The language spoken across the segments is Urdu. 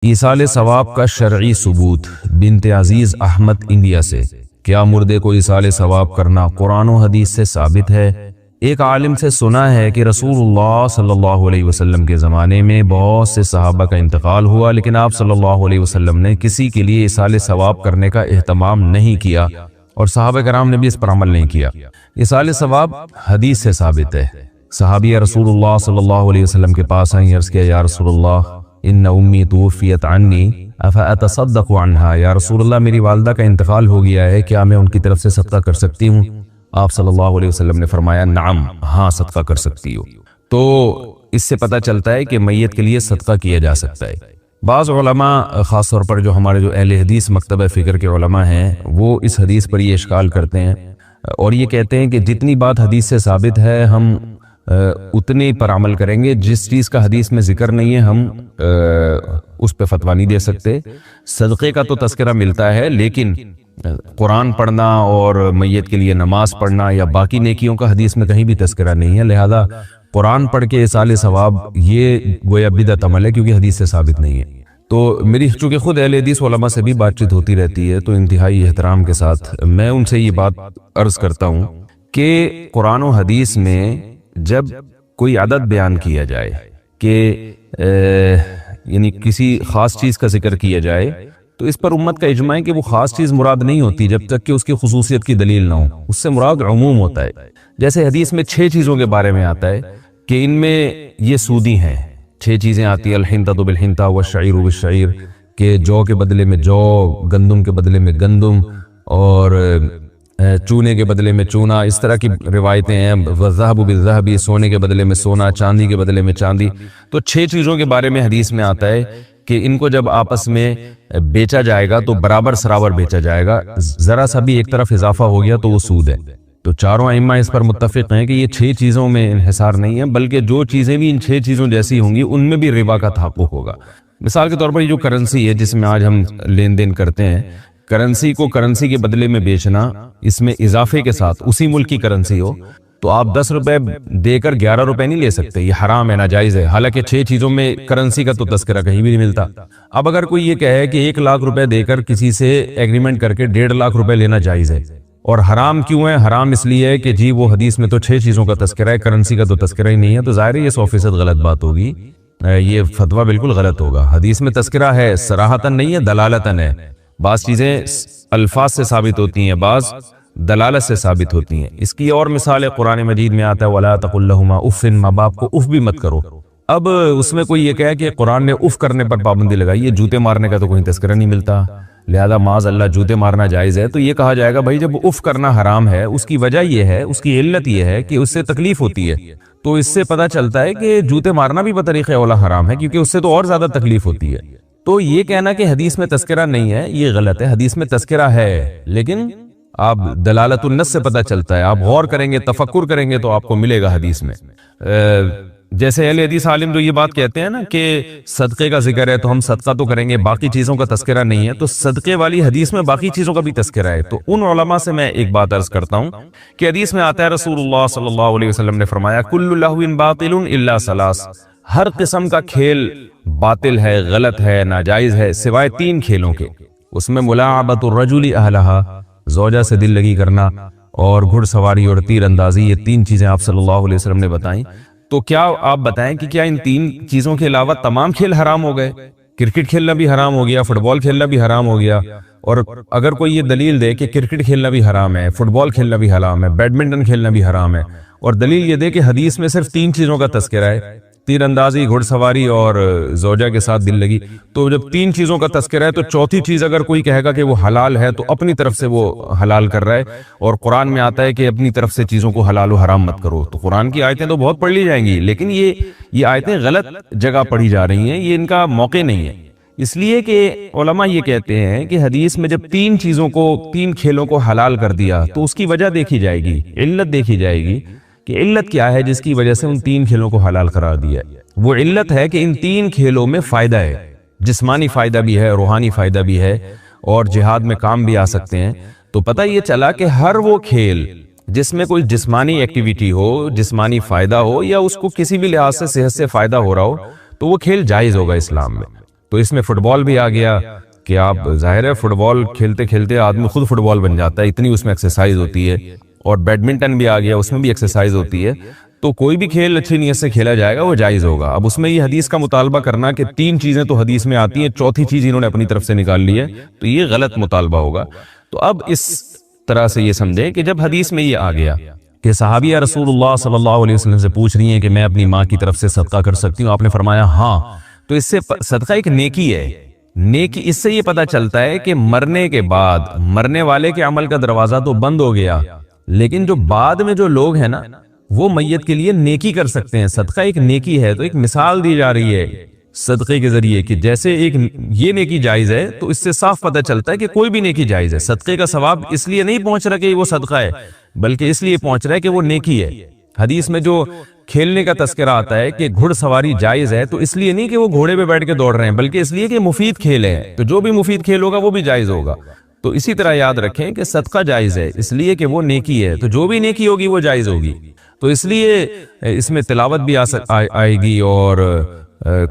ایصال ثواب کا شرعی ثبوت۔ بنت عزیز احمد انڈیا سے، کیا مردے کو ایصال ثواب کرنا قرآن و حدیث سے ثابت ہے؟ ایک عالم سے سنا ہے کہ رسول اللہ صلی اللہ علیہ وسلم کے زمانے میں بہت سے صحابہ کا انتقال ہوا، لیکن آپ صلی اللہ علیہ وسلم نے کسی کے لیے ایصال ثواب کرنے کا اہتمام نہیں کیا، اور صحابہ کرام نے بھی اس پر عمل نہیں کیا۔ ایصال ثواب حدیث سے ثابت ہے۔ صحابیہ رسول اللہ صلی اللہ علیہ وسلم کے پاس آئیں، عرض کیا یا رسول اللہ ان امی توفیت عنی افاتصدق عنہا، یا رسول اللہ میری والدہ کا انتقال ہو گیا ہے، کیا میں ان کی طرف سے صدقہ کر سکتی ہوں؟ آپ صلی اللہ علیہ وسلم نے فرمایا نعم، ہاں صدقہ کر سکتی ہو۔ تو اس سے پتہ چلتا ہے کہ میت کے لیے صدقہ کیا جا سکتا ہے۔ بعض علماء، خاص طور پر جو ہمارے جو اہل حدیث مکتبہ فکر کے علماء ہیں، وہ اس حدیث پر یہ اشکال کرتے ہیں اور یہ کہتے ہیں کہ جتنی بات حدیث سے ثابت ہے ہم اتنے پر عمل کریں گے، جس چیز کا حدیث میں ذکر نہیں ہے ہم اس پہ فتویٰ نہیں دے سکتے۔ صدقے کا تو تذکرہ ملتا ہے، لیکن قرآن پڑھنا اور میت کے لیے نماز پڑھنا یا باقی نیکیوں کا حدیث میں کہیں بھی تذکرہ نہیں ہے، لہذا قرآن پڑھ کے ایصال ثواب یہ گویا بدعت عمل ہے، کیونکہ حدیث سے ثابت نہیں ہے۔ تو میری چونکہ خود اہل حدیث علماء سے بھی بات چیت ہوتی رہتی ہے، تو انتہائی احترام کے ساتھ میں ان سے یہ بات عرض کرتا ہوں کہ قرآن و حدیث میں جب کوئی عدد بیان کیا جائے کہ یعنی کسی خاص چیز کا ذکر کیا جائے، تو اس پر امت کا اجماع ہے کہ وہ خاص چیز مراد نہیں ہوتی جب تک کہ اس کی خصوصیت کی دلیل نہ ہو، اس سے مراد عموم ہوتا ہے۔ جیسے حدیث میں 6 چیزوں کے بارے میں آتا ہے کہ ان میں یہ سودی ہیں، 6 چیزیں آتی ہیں، الحنطۃ بالحنطۃ والشعیر بالشعیر، کہ جو کے بدلے میں جو، گندم کے بدلے میں گندم، اور چونے کے بدلے میں چونا، اس طرح کی روایتیں ہیں، والذہب بالذہب، سونے کے بدلے میں سونا، چاندی کے بدلے میں چاندی۔ تو 6 چیزوں کے بارے میں حدیث میں آتا ہے کہ ان کو جب آپس میں بیچا جائے گا تو برابر سرابر بیچا جائے گا، ذرا سا بھی ایک طرف اضافہ ہو گیا تو وہ سود ہے۔ تو چاروں ائمہ اس پر متفق ہیں کہ یہ 6 چیزوں میں انحصار نہیں ہے، بلکہ جو چیزیں بھی ان 6 چیزوں جیسی ہوں گی ان میں بھی ربا کا تحقق ہوگا۔ مثال کے طور پر یہ جو کرنسی ہے جس میں آج ہم لین دین کرتے ہیں، کرنسی کو کرنسی کے بدلے میں بیچنا، اس میں اضافے کے ساتھ اسی ملک کی کرنسی ہو تو آپ 10 روپے دے کر 11 روپے نہیں لے سکتے، یہ حرام ہے، ناجائز ہے، حالانکہ 6 چیزوں میں کرنسی کا تو تذکرہ کہیں بھی نہیں ملتا۔ اب اگر کوئی یہ کہے کہ 1 لاکھ روپے دے کر کسی سے ایگریمنٹ کر کے 1.5 لاکھ روپے لینا جائز ہے، اور حرام کیوں ہے؟ حرام اس لیے ہے کہ جی وہ حدیث میں تو 6 چیزوں کا تذکرہ ہے، کرنسی کا تو تذکرہ ہی نہیں ہے، تو ظاہر ہے یہ 100% غلط بات ہوگی، یہ فتویٰ بالکل غلط ہوگا۔ حدیث میں تذکرہ ہے، صراحتاً نہیں ہے، دلالتاً ہے۔ بعض چیزیں الفاظ سے ثابت ہوتی ہیں، بعض دلالت سے ثابت ہوتی ہیں۔ اس کی اور مثال قرآن مجید میں آتا ہے وَلَا تَقُلْ لَهُمَا اُفٍّ، ماں باپ کو اف بھی مت کرو۔ اب اس میں کوئی یہ کہے کہ قرآن نے اف کرنے پر پابندی لگائی ہے، جوتے مارنے کا تو کوئی تذکرہ نہیں ملتا، لہذا معاذ اللہ جوتے مارنا جائز ہے، تو یہ کہا جائے گا بھائی جب اف کرنا حرام ہے، اس کی وجہ یہ ہے، اس کی علت یہ ہے کہ اس سے تکلیف ہوتی ہے، تو اس سے پتہ چلتا ہے کہ جوتے مارنا بھی بطریق اولا حرام ہے، کیونکہ اس سے تو اور زیادہ تکلیف ہوتی ہے۔ تو یہ کہنا کہ حدیث میں تذکرہ نہیں ہے یہ غلط ہے، حدیث میں تذکرہ ہے، لیکن آپ دلالت النص سے پتہ چلتا ہے، آپ غور کریں گے، تفکر کریں گے تو آپ کو ملے گا حدیث میں۔ جیسے اہل حدیث عالم جو یہ بات کہتے ہیں نا کہ صدقے کا ذکر ہے تو ہم صدقہ تو کریں گے، باقی چیزوں کا تذکرہ نہیں ہے، تو صدقے والی حدیث میں باقی چیزوں کا بھی تذکرہ ہے۔ تو ان علماء سے میں ایک بات عرض کرتا ہوں کہ حدیث میں آتا ہے رسول اللہ صلی اللہ علیہ وسلم نے فرمایا کل لہو باطل الا ثلاث، ہر قسم کا کھیل باطل ہے، غلط ہے، ناجائز ہے، سوائے 3 کھیلوں کے۔ اس میں ملاعبۃ الرجل اہلہا، زوجہ سے دل لگی کرنا، اور گھڑ سواری اور تیر اندازی، یہ 3 چیزیں آپ صلی اللہ علیہ وسلم نے بتائیں۔ تو کیا آپ بتائیں کہ کیا ان 3 چیزوں کے علاوہ تمام کھیل حرام ہو گئے؟ کرکٹ کھیلنا بھی حرام ہو گیا، فٹ بال کھیلنا بھی حرام ہو گیا، اور اگر کوئی یہ دلیل دے کہ کرکٹ کھیلنا بھی حرام ہے، فٹ بال کھیلنا بھی حرام ہے، بیڈمنٹن کھیلنا بھی حرام ہے، اور دلیل یہ دے کہ حدیث میں صرف 3 چیزوں کا تذکرہ ہے، تیر اندازی، گھڑ سواری اور زوجہ کے ساتھ دل لگی، تو جب 3 چیزوں کا تذکرہ ہے تو چوتھی چیز اگر کوئی کہے گا کہ وہ حلال ہے تو اپنی طرف سے وہ حلال کر رہا ہے، اور قرآن میں آتا ہے کہ اپنی طرف سے چیزوں کو حلال و حرام مت کرو، تو قرآن کی آیتیں تو بہت پڑھ لی جائیں گی، لیکن یہ آیتیں غلط جگہ پڑھی جا رہی ہیں، یہ ان کا موقع نہیں ہے۔ اس لیے کہ علماء یہ کہتے ہیں کہ حدیث میں جب 3 چیزوں کو، 3 کھیلوں کو حلال کر دیا تو اس کی وجہ دیکھی جائے گی، علت دیکھی جائے گی کہ علت کیا ہے جس کی وجہ سے ان 3 کھیلوں کو حلال قرار دیا ہے۔ وہ علت ہے کہ ان 3 کھیلوں میں فائدہ ہے، جسمانی فائدہ بھی ہے، روحانی فائدہ بھی ہے، اور جہاد میں کام بھی آ سکتے ہیں۔ تو پتہ یہ چلا کہ ہر وہ کھیل جس میں کوئی جسمانی ایکٹیویٹی ہو، جسمانی فائدہ ہو، یا اس کو کسی بھی لحاظ سے صحت سے فائدہ ہو رہا ہو، تو وہ کھیل جائز ہوگا اسلام میں۔ تو اس میں فٹ بال بھی آ گیا کہ آپ ظاہر ہے فٹ بال کھیلتے کھیلتے آدمی خود فٹ بال بن جاتا ہے، اتنی اس میں ایکسرسائز ہوتی ہے، اور بیڈمنٹن بھی آ گیا، اس میں بھی ایکسرسائز ہوتی ہے. تو کوئی بھی کھیل اچھی نیت سے کھیلا جائے گا وہ جائز ہوگا. اب اس میں یہ حدیث کا مطالبہ کرنا کہ 3 چیزیں تو حدیث میں آتی ہیں، چوتھی چیز انہوں نے اپنی طرف سے نکال لی ہے، تو یہ غلط مطالبہ ہوگا. تو اب اس طرح سے یہ سمجھیں کہ جب حدیث میں یہ آ گیا کہ صحابیہ رسول اللہ صلی اللہ علیہ وسلم سے پوچھ رہی ہیں کہ میں اپنی ماں کی طرف سے صدقہ کر سکتی ہوں، آپ نے فرمایا ہاں، تو اس سے صدقہ ایک نیکی ہے. نیکی اس سے یہ پتہ چلتا ہے کہ مرنے کے بعد مرنے والے کے عمل کا دروازہ تو بند ہو گیا، لیکن جو بعد میں جو لوگ ہیں نا وہ میت کے لیے نیکی کر سکتے ہیں. صدقہ ایک نیکی ہے. تو ایک مثال دی جا رہی ہے صدقے کے ذریعے کہ جیسے ایک یہ نیکی جائز ہے، تو اس سے صاف پتہ چلتا ہے کہ کوئی بھی نیکی جائز ہے. صدقے کا ثواب اس لیے نہیں پہنچ رہا کہ وہ صدقہ ہے، بلکہ اس لیے پہنچ رہا ہے کہ وہ نیکی ہے. حدیث میں جو کھیلنے کا تذکرہ آتا ہے کہ گھڑ سواری جائز ہے، تو اس لیے نہیں کہ وہ گھوڑے پہ بیٹھ کے دوڑ رہے ہیں، بلکہ اس لیے کہ مفید کھیل ہے، تو جو بھی مفید کھیل ہوگا وہ بھی جائز ہوگا. تو اسی طرح یاد رکھیں کہ صدقہ جائز ہے اس لیے کہ وہ نیکی ہے، تو جو بھی نیکی ہوگی وہ جائز ہوگی. تو اس لیے اس میں تلاوت بھی آئے گی، اور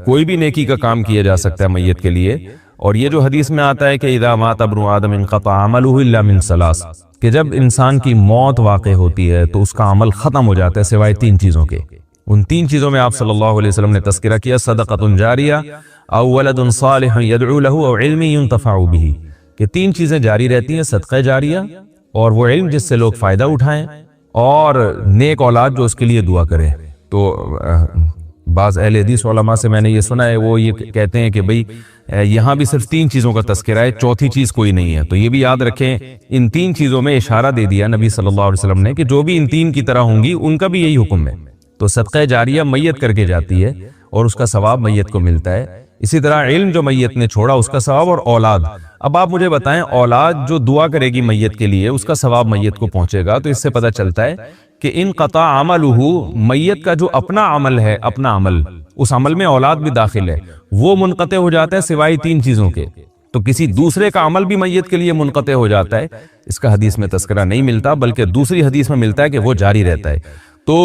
کوئی بھی نیکی کا کام کیا جا سکتا ہے میت کے لیے. اور یہ جو حدیث میں آتا ہے کہ اذا مات ابن آدم انقطع عملہ الا من ثلاث، کہ جب انسان کی موت واقع ہوتی ہے تو اس کا عمل ختم ہو جاتا ہے سوائے 3 چیزوں کے. ان 3 چیزوں میں آپ صلی اللہ علیہ وسلم نے تذکرہ کیا: صدقۃ جاریہ او ولد صالح یدعو له او علم ينتفع به، کہ 3 چیزیں جاری رہتی ہیں: صدقہ جاریہ، اور وہ علم جس سے لوگ فائدہ اٹھائیں، اور نیک اولاد جو اس کے لیے دعا کرے. تو بعض اہل حدیث علماء سے میں نے یہ سنا ہے، وہ یہ کہتے ہیں کہ بھئی یہاں بھی صرف 3 چیزوں کا تذکرہ ہے، چوتھی چیز کوئی نہیں ہے. تو یہ بھی یاد رکھیں، ان 3 چیزوں میں اشارہ دے دیا نبی صلی اللہ علیہ وسلم نے کہ جو بھی ان 3 کی طرح ہوں گی ان کا بھی یہی حکم ہے. تو صدقہ جاریہ میت کر کے جاتی ہے اور اس کا ثواب میت کو ملتا ہے. اسی طرح علم جو میت نے چھوڑا اس کا ثواب، اور اولاد. اب آپ مجھے بتائیں، اولاد جو دعا کرے گی میت کے لیے اس کا ثواب میت کو پہنچے گا. تو اس سے پتہ چلتا ہے کہ انقطع عملہ، میت کا جو اپنا عمل ہے، اپنا عمل، اس عمل میں اولاد بھی داخل ہے، وہ منقطع ہو جاتا ہے سوائے 3 چیزوں کے. تو کسی دوسرے کا عمل بھی میت کے لیے منقطع ہو جاتا ہے، اس کا حدیث میں تذکرہ نہیں ملتا، بلکہ دوسری حدیث میں ملتا ہے کہ وہ جاری رہتا ہے. تو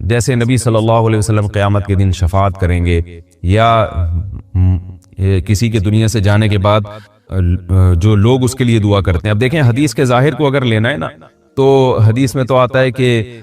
جیسے نبی صلی اللہ علیہ وسلم قیامت کے دن شفاعت کریں گے، یا کسی کے دنیا سے جانے کے بعد جو لوگ اس کے لیے دعا کرتے ہیں. اب دیکھیں حدیث کے ظاہر کو اگر لینا ہے نا، تو حدیث میں تو آتا ہے کہ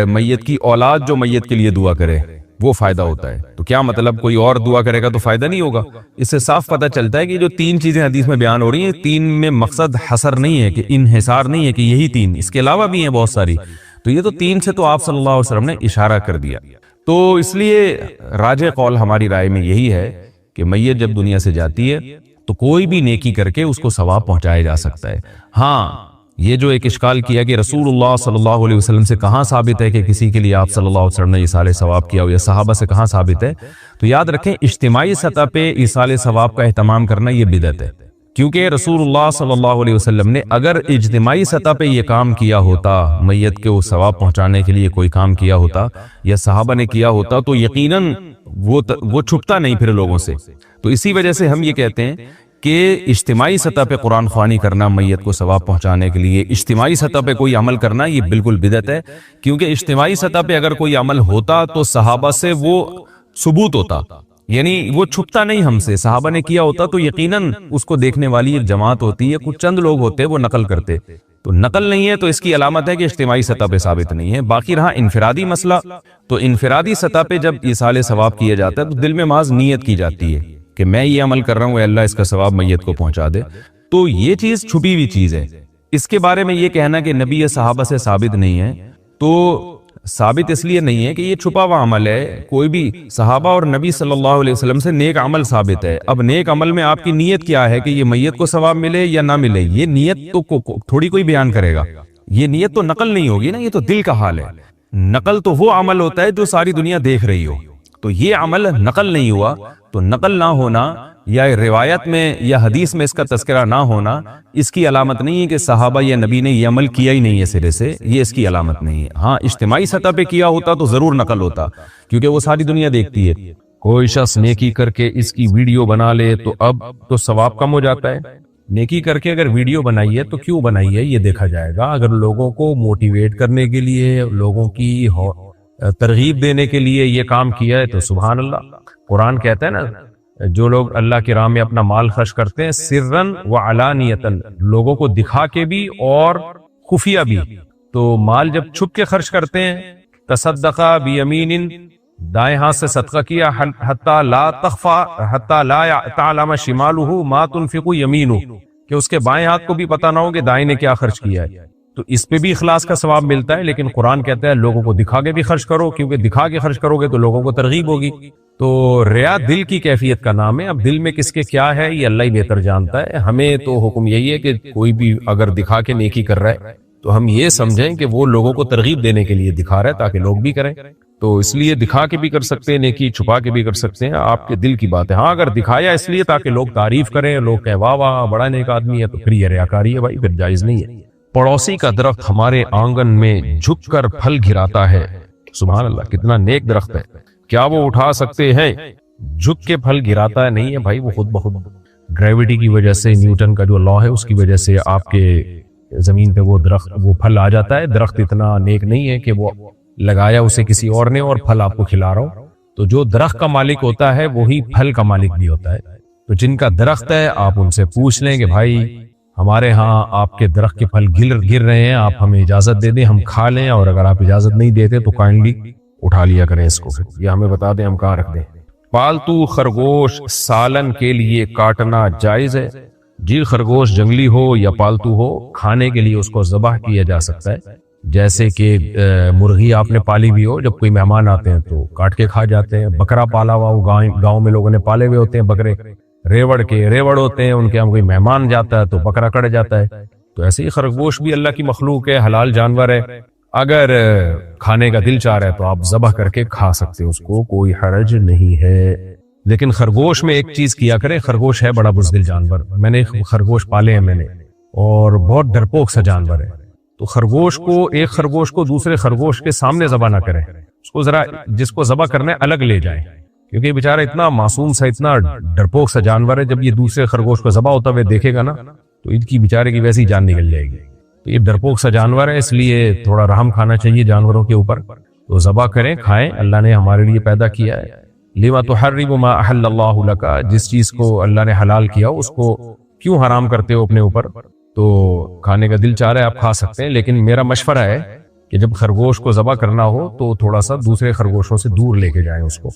میت کی اولاد جو میت کے لیے دعا کرے وہ فائدہ ہوتا ہے. تو کیا مطلب کوئی اور دعا کرے گا تو فائدہ نہیں ہوگا؟ اس سے صاف پتہ چلتا ہے کہ جو 3 چیزیں حدیث میں بیان ہو رہی ہیں، 3 میں مقصد حصر نہیں ہے، کہ انحصار نہیں ہے کہ یہی 3، اس کے علاوہ بھی ہیں بہت ساری. تو یہ تو 3 سے تو آپ صلی اللہ علیہ وسلم نے اشارہ کر دیا. تو اس لیے راجح قول ہماری رائے میں یہی ہے کہ میت جب دنیا سے جاتی ہے تو کوئی بھی نیکی کر کے اس کو ثواب پہنچایا جا سکتا ہے. ہاں، یہ جو ایک اشکال کیا کہ رسول اللہ صلی اللہ علیہ وسلم سے کہاں ثابت ہے کہ کسی کے لیے آپ صلی اللہ علیہ وسلم نے ایصال ثواب کیا ہو، یا صحابہ سے کہاں ثابت ہے؟ تو یاد رکھیں، اجتماعی سطح پہ ایصال ثواب کا اہتمام کرنا یہ بدعت ہے. کیونکہ رسول اللہ صلی اللہ علیہ وسلم نے اگر اجتماعی سطح پہ یہ کام کیا ہوتا، میت کے ثواب پہنچانے کے لیے کوئی کام کیا ہوتا، یا صحابہ نے کیا ہوتا، تو یقیناً وہ چھپتا نہیں پھر لوگوں سے. تو اسی وجہ سے ہم یہ کہتے ہیں کہ اجتماعی سطح پہ قرآن خوانی کرنا میت کو ثواب پہنچانے کے لیے، اجتماعی سطح پہ کوئی عمل کرنا، یہ بالکل بدعت ہے. کیونکہ اجتماعی سطح پہ اگر کوئی عمل ہوتا تو صحابہ سے وہ ثبوت ہوتا، یعنی وہ چھپتا نہیں ہم سے. صحابہ نے کیا ہوتا تو یقیناً اس کو دیکھنے والی ایک جماعت ہوتی ہے، کچھ چند لوگ ہوتے وہ نقل کرتے. تو نقل نہیں ہے تو اس کی علامت ہے کہ اجتماعی سطح پہ ثابت نہیں ہے. باقی رہا انفرادی مسئلہ، تو انفرادی سطح پہ جب ایصال ثواب کیا جاتا ہے تو دل میں محض نیت کی جاتی ہے کہ میں یہ عمل کر رہا ہوں، اے اللہ اس کا ثواب میت کو پہنچا دے. تو یہ چیز چھپی ہوئی چیز ہے. اس کے بارے میں یہ کہنا کہ نبی یا صحابہ سے ثابت نہیں ہے، تو ثابت اس لیے نہیں ہے کہ یہ چھپا ہوا عمل ہے. کوئی بھی صحابہ اور نبی صلی اللہ علیہ وسلم سے نیک عمل ثابت ہے. اب نیک عمل میں آپ کی نیت کیا ہے کہ یہ میت کو ثواب ملے یا نہ ملے، یہ نیت تو تھوڑی کوئی بیان کرے گا. یہ نیت تو نقل نہیں ہوگی نا، یہ تو دل کا حال ہے. نقل تو وہ عمل ہوتا ہے جو ساری دنیا دیکھ رہی ہو. تو یہ عمل نقل نہیں ہوا، تو نقل نہ ہونا یا روایت میں یا حدیث میں اس کا تذکرہ نہ ہونا، اس کی علامت نہیں ہے کہ صحابہ یا نبی نے یہ عمل کیا ہی نہیں ہے سرے سے. یہ اس کی علامت نہیں ہے. ہاں، اجتماعی سطح پہ کیا ہوتا تو ضرور نقل ہوتا، کیونکہ وہ ساری دنیا دیکھتی ہے. کوئی شخص نیکی کر کے اس کی ویڈیو بنا لے تو اب تو ثواب کم ہو جاتا ہے. نیکی کر کے اگر ویڈیو بنائی ہے تو کیوں بنائی ہے یہ دیکھا جائے گا. اگر لوگوں کو موٹیویٹ کرنے کے لیے، لوگوں کی ترغیب دینے کے لیے یہ کام کیا ہے تو سبحان اللہ. قرآن کہتا ہے نا جو لوگ اللہ کی راہ میں اپنا مال خرچ کرتے ہیں سرن و علانیتن، لوگوں کو دکھا کے بھی اور خفیہ بھی، تو مال جب چھپ کے خرچ کرتے ہیں، تصدقہ بیمین، دائیں ہاتھ سے صدقہ کیا، حتی لا تخفى حتی لا تعلم شمالہ ما تنفق یمینہ، کہ اس کے بائیں ہاتھ کو بھی پتہ نہ ہو کہ دائیں نے کیا خرچ کیا ہے، تو اس پہ بھی اخلاص کا ثواب ملتا ہے۔ لیکن قرآن کہتا ہے لوگوں کو دکھا کے بھی خرچ کرو، کیونکہ دکھا کے خرچ کرو گے تو لوگوں کو ترغیب ہوگی۔ تو ریا دل کی کیفیت کا نام ہے، اب دل میں کس کے کیا ہے یہ اللہ ہی بہتر جانتا ہے۔ ہمیں تو حکم یہی ہے کہ کوئی بھی اگر دکھا کے نیکی کر رہا ہے تو ہم یہ سمجھیں کہ وہ لوگوں کو ترغیب دینے کے لیے دکھا رہا ہے تاکہ لوگ بھی کریں، تو اس لیے دکھا کے بھی کر سکتے ہیں نیکی، چھپا کے بھی کر سکتے ہیں، آپ کے دل کی بات ہے۔ ہاں اگر دکھایا اس لیے تاکہ لوگ تعریف کریں، لوگ کہیں واہ واہ بڑا نیک آدمی ہے، تو پھر یہ ریاکاری ہے بھائی، پھر جائز نہیں ہے۔ پڑوسی کا درخت ہمارے آنگن میں جھک کر پھل گراتا ہے، سبحان اللہ، کتنا نیک درخت ہے، کیا وہ اٹھا سکتے ہیں؟ جھک کے پھل گراتا ہے، نہیں ہے بھائی، وہ خود بخود گریویٹی کی وجہ سے، نیوٹن کا جو لا ہے اس کی وجہ سے آپ کے زمین پہ وہ درخت وہ پھل آ جاتا ہے۔ درخت اتنا نیک نہیں ہے کہ وہ لگایا اسے کسی اور نے اور پھل آپ کو کھلا رہا ہو، تو جو درخت کا مالک ہوتا ہے وہی پھل کا مالک بھی ہوتا ہے۔ تو جن کا درخت ہے آپ ان سے پوچھ لیں کہ بھائی ہمارے ہاں آپ کے درخت کے پھل گر رہے ہیں، آپ ہمیں اجازت دے دیں ہم کھا لیں، اور اگر آپ اجازت نہیں دیتے تو کائنڈلی اٹھا لیا کریں اس کو، یہ ہمیں بتا دیں ہم کہاں رکھ دیں۔ پالتو خرگوش سالن کے لیے کاٹنا جائز ہے؟ جی، خرگوش جنگلی ہو یا پالتو ہو، کھانے کے لیے اس کو ذبح کیا جا سکتا ہے، جیسے کہ مرغی آپ نے پالی بھی ہو، جب کوئی مہمان آتے ہیں تو کاٹ کے کھا جاتے ہیں۔ بکرا پالا ہوا ہو، گاؤں میں لوگوں نے پالے ہوئے ہوتے ہیں بکرے، ریوڑ ہوتے ہیں ان کے، ہم کوئی مہمان جاتا ہے تو بکرا کٹ جاتا ہے، تو ایسے ہی خرگوش بھی اللہ کی مخلوق ہے، حلال جانور ہے، اگر کھانے کا دل چاہ رہا ہے تو آپ ذبح کر کے کھا سکتے ہیں، اس کو کوئی حرج نہیں ہے۔ لیکن خرگوش میں ایک چیز کیا کریں، خرگوش ہے بڑا بزدل جانور، میں نے خرگوش پالے ہیں میں نے، اور بہت ڈرپوک سا جانور ہے، تو خرگوش کو ایک خرگوش کو دوسرے خرگوش کے سامنے ذبح نہ کریں، اس کو ذرا جس کو ذبح کرنا ہے الگ لے جائیں، کیونکہ بیچارہ اتنا معصوم سا اتنا ڈرپوک سا جانور ہے، جب یہ دوسرے خرگوش کو ذبح ہوتا ہوئے دیکھے گا نا تو ان کی بیچارے کی ویسی جان نکل جائے گی۔ تو یہ ڈرپوک سا جانور ہے، اس لیے تھوڑا رحم کھانا چاہیے جانوروں کے اوپر، تو ذبح کریں، کھائیں، اللہ نے ہمارے لیے پیدا کیا ہے۔ لما تحرم ما احل اللہ لک، جس چیز کو اللہ نے حلال کیا اس کو کیوں حرام کرتے ہو اپنے اوپر؟ تو کھانے کا دل چاہ رہا ہے آپ کھا سکتے ہیں، لیکن میرا مشورہ ہے کہ جب خرگوش کو ذبح کرنا ہو تو تھوڑا سا دوسرے خرگوشوں سے دور لے کے جائیں اس کو،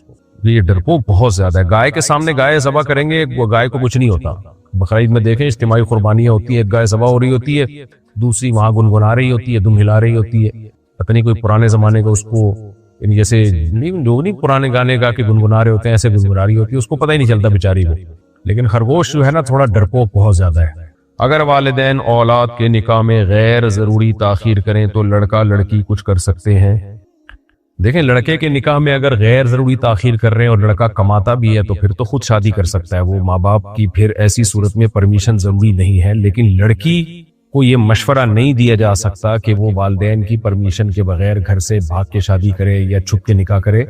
یہ ڈرپوک بہت زیادہ ہے۔ گائے کے سامنے گائے ذبح کریں گے، وہ گائے کو کچھ نہیں ہوتا، بقرعید میں دیکھیں اجتماعی قربانیاں ہوتی ہے، ایک گائے ذبح ہو رہی ہوتی ہے، دوسری وہاں گنگنا رہی ہوتی ہے، دم ہلا رہی ہوتی ہے، پتہ نہیں کوئی پرانے زمانے کا اس کو، یعنی جیسے نہیں پرانے گانے گا کے گنگنا رہے ہوتے ہیں ایسے گنگنا رہی ہوتی ہے، اس کو پتہ ہی نہیں چلتا بیچاری کو۔ لیکن خرگوش جو ہے نا تھوڑا ڈرپوک بہت زیادہ ہے۔ اگر والدین اولاد کے نکاح میں غیر ضروری تاخیر کریں تو لڑکا لڑکی کچھ کر سکتے ہیں؟ دیکھیں، لڑکے کے نکاح میں اگر غیر ضروری تاخیر کر رہے ہیں اور لڑکا کماتا بھی ہے تو پھر تو خود شادی کر سکتا ہے، وہ ماں باپ کی پھر ایسی صورت میں پرمیشن ضروری نہیں ہے۔ لیکن لڑکی کو یہ مشورہ نہیں دیا جا سکتا کہ وہ والدین کی پرمیشن کے بغیر گھر سے بھاگ کے شادی کرے یا چھپ کے نکاح کرے۔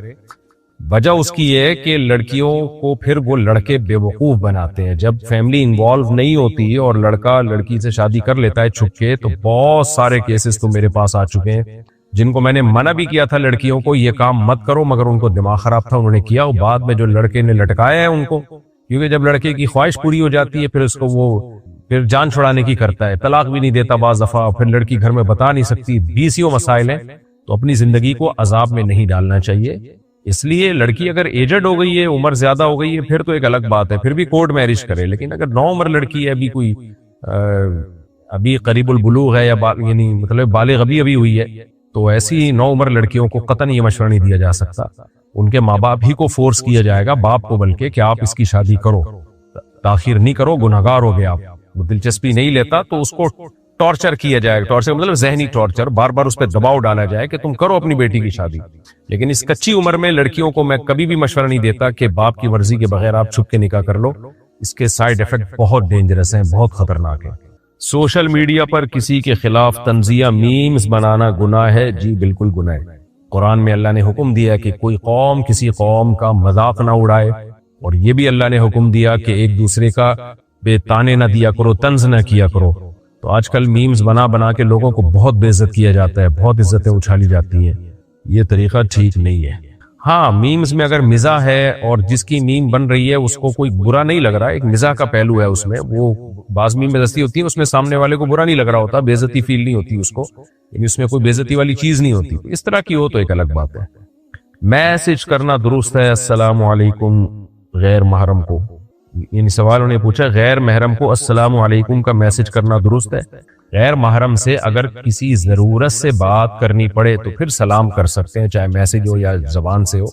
وجہ اس کی یہ ہے کہ لڑکیوں کو پھر وہ لڑکے بے وقوف بناتے ہیں، جب فیملی انوالو نہیں ہوتی اور لڑکا لڑکی سے شادی کر لیتا ہے چھپ کے، تو بہت سارے کیسز تو میرے پاس آ چکے ہیں جن کو میں نے منع بھی کیا تھا لڑکیوں کو یہ کام مت کرو، مگر ان کو دماغ خراب تھا، انہوں نے کیا، اور بعد میں جو لڑکے نے لٹکایا ہے ان کو، کیونکہ جب لڑکے کی خواہش پوری ہو جاتی ہے پھر اس کو وہ پھر جان چھڑانے کی کرتا ہے، طلاق بھی نہیں دیتا بعض دفعہ، پھر لڑکی گھر میں بتا نہیں سکتی، 20 مسائل ہیں، تو اپنی زندگی کو عذاب میں نہیں ڈالنا چاہیے۔ اس لیے لڑکی اگر ایجڈ ہو گئی ہے، عمر زیادہ ہو گئی ہے، پھر تو ایک الگ بات ہے، پھر بھی کورٹ میرج کرے، لیکن اگر نو عمر لڑکی ہے، ابھی کوئی ابھی قریب البلوغ ہے، یا یعنی مطلب بالغ ابھی ہوئی ہے، تو ایسی نو عمر لڑکیوں کو قطعاً یہ مشورہ نہیں دیا جا سکتا، ان کے ماں باپ ہی کو فورس کیا جائے گا، باپ کو بلکہ، کہ آپ اس کی شادی کرو، تاخیر نہیں کرو، گنہگار ہو گئے آپ، وہ دلچسپی نہیں لیتا تو اس کو ٹارچر کیا جائے گا، ٹارچر مطلب ذہنی ٹارچر، بار بار اس پہ دباؤ ڈالا جائے کہ تم کرو اپنی بیٹی کی شادی۔ لیکن اس کچی عمر میں لڑکیوں کو میں کبھی بھی مشورہ نہیں دیتا کہ باپ کی مرضی کے بغیر آپ چھپ کے نکاح کر لو، اس کے سائیڈ ایفیکٹ بہت ڈینجرس ہیں، بہت خطرناک ہیں۔ سوشل میڈیا پر کسی کے خلاف طنزیہ میمز بنانا گناہ ہے؟ جی بالکل گناہ ہے۔ قرآن میں اللہ نے حکم دیا کہ کوئی قوم کسی قوم کا مذاق نہ اڑائے، اور یہ بھی اللہ نے حکم دیا کہ ایک دوسرے کا بے تانے نہ دیا کرو، طنز نہ کیا کرو۔ تو آج کل میمز بنا کے لوگوں کو بہت بے عزت کیا جاتا ہے، بہت عزتیں اچھالی جاتی ہیں، یہ طریقہ ٹھیک نہیں ہے۔ ہاں میمز میں اگر مزاح ہے اور جس کی میم بن رہی ہے اس کو کوئی برا نہیں لگ رہا، ایک مزاح کا پہلو ہے اس میں، وہ بعض میم میں دستی ہوتی ہے اس میں سامنے والے کو برا نہیں لگ رہا ہوتا، بے عزتی فیل نہیں ہوتی اس کو، یعنی اس میں کوئی بے عزتی والی چیز نہیں ہوتی، اس طرح کی ہو تو ایک الگ بات ہے۔ میسج کرنا درست ہے السلام علیکم غیر محرم کو، یعنی سوال انہوں نے پوچھا غیر محرم کو السلام علیکم کا میسج کرنا درست ہے؟ غیر محرم سے اگر کسی ضرورت سے بات کرنی پڑے تو پھر سلام کر سکتے ہیں، چاہے میسج ہو یا زبان سے ہو،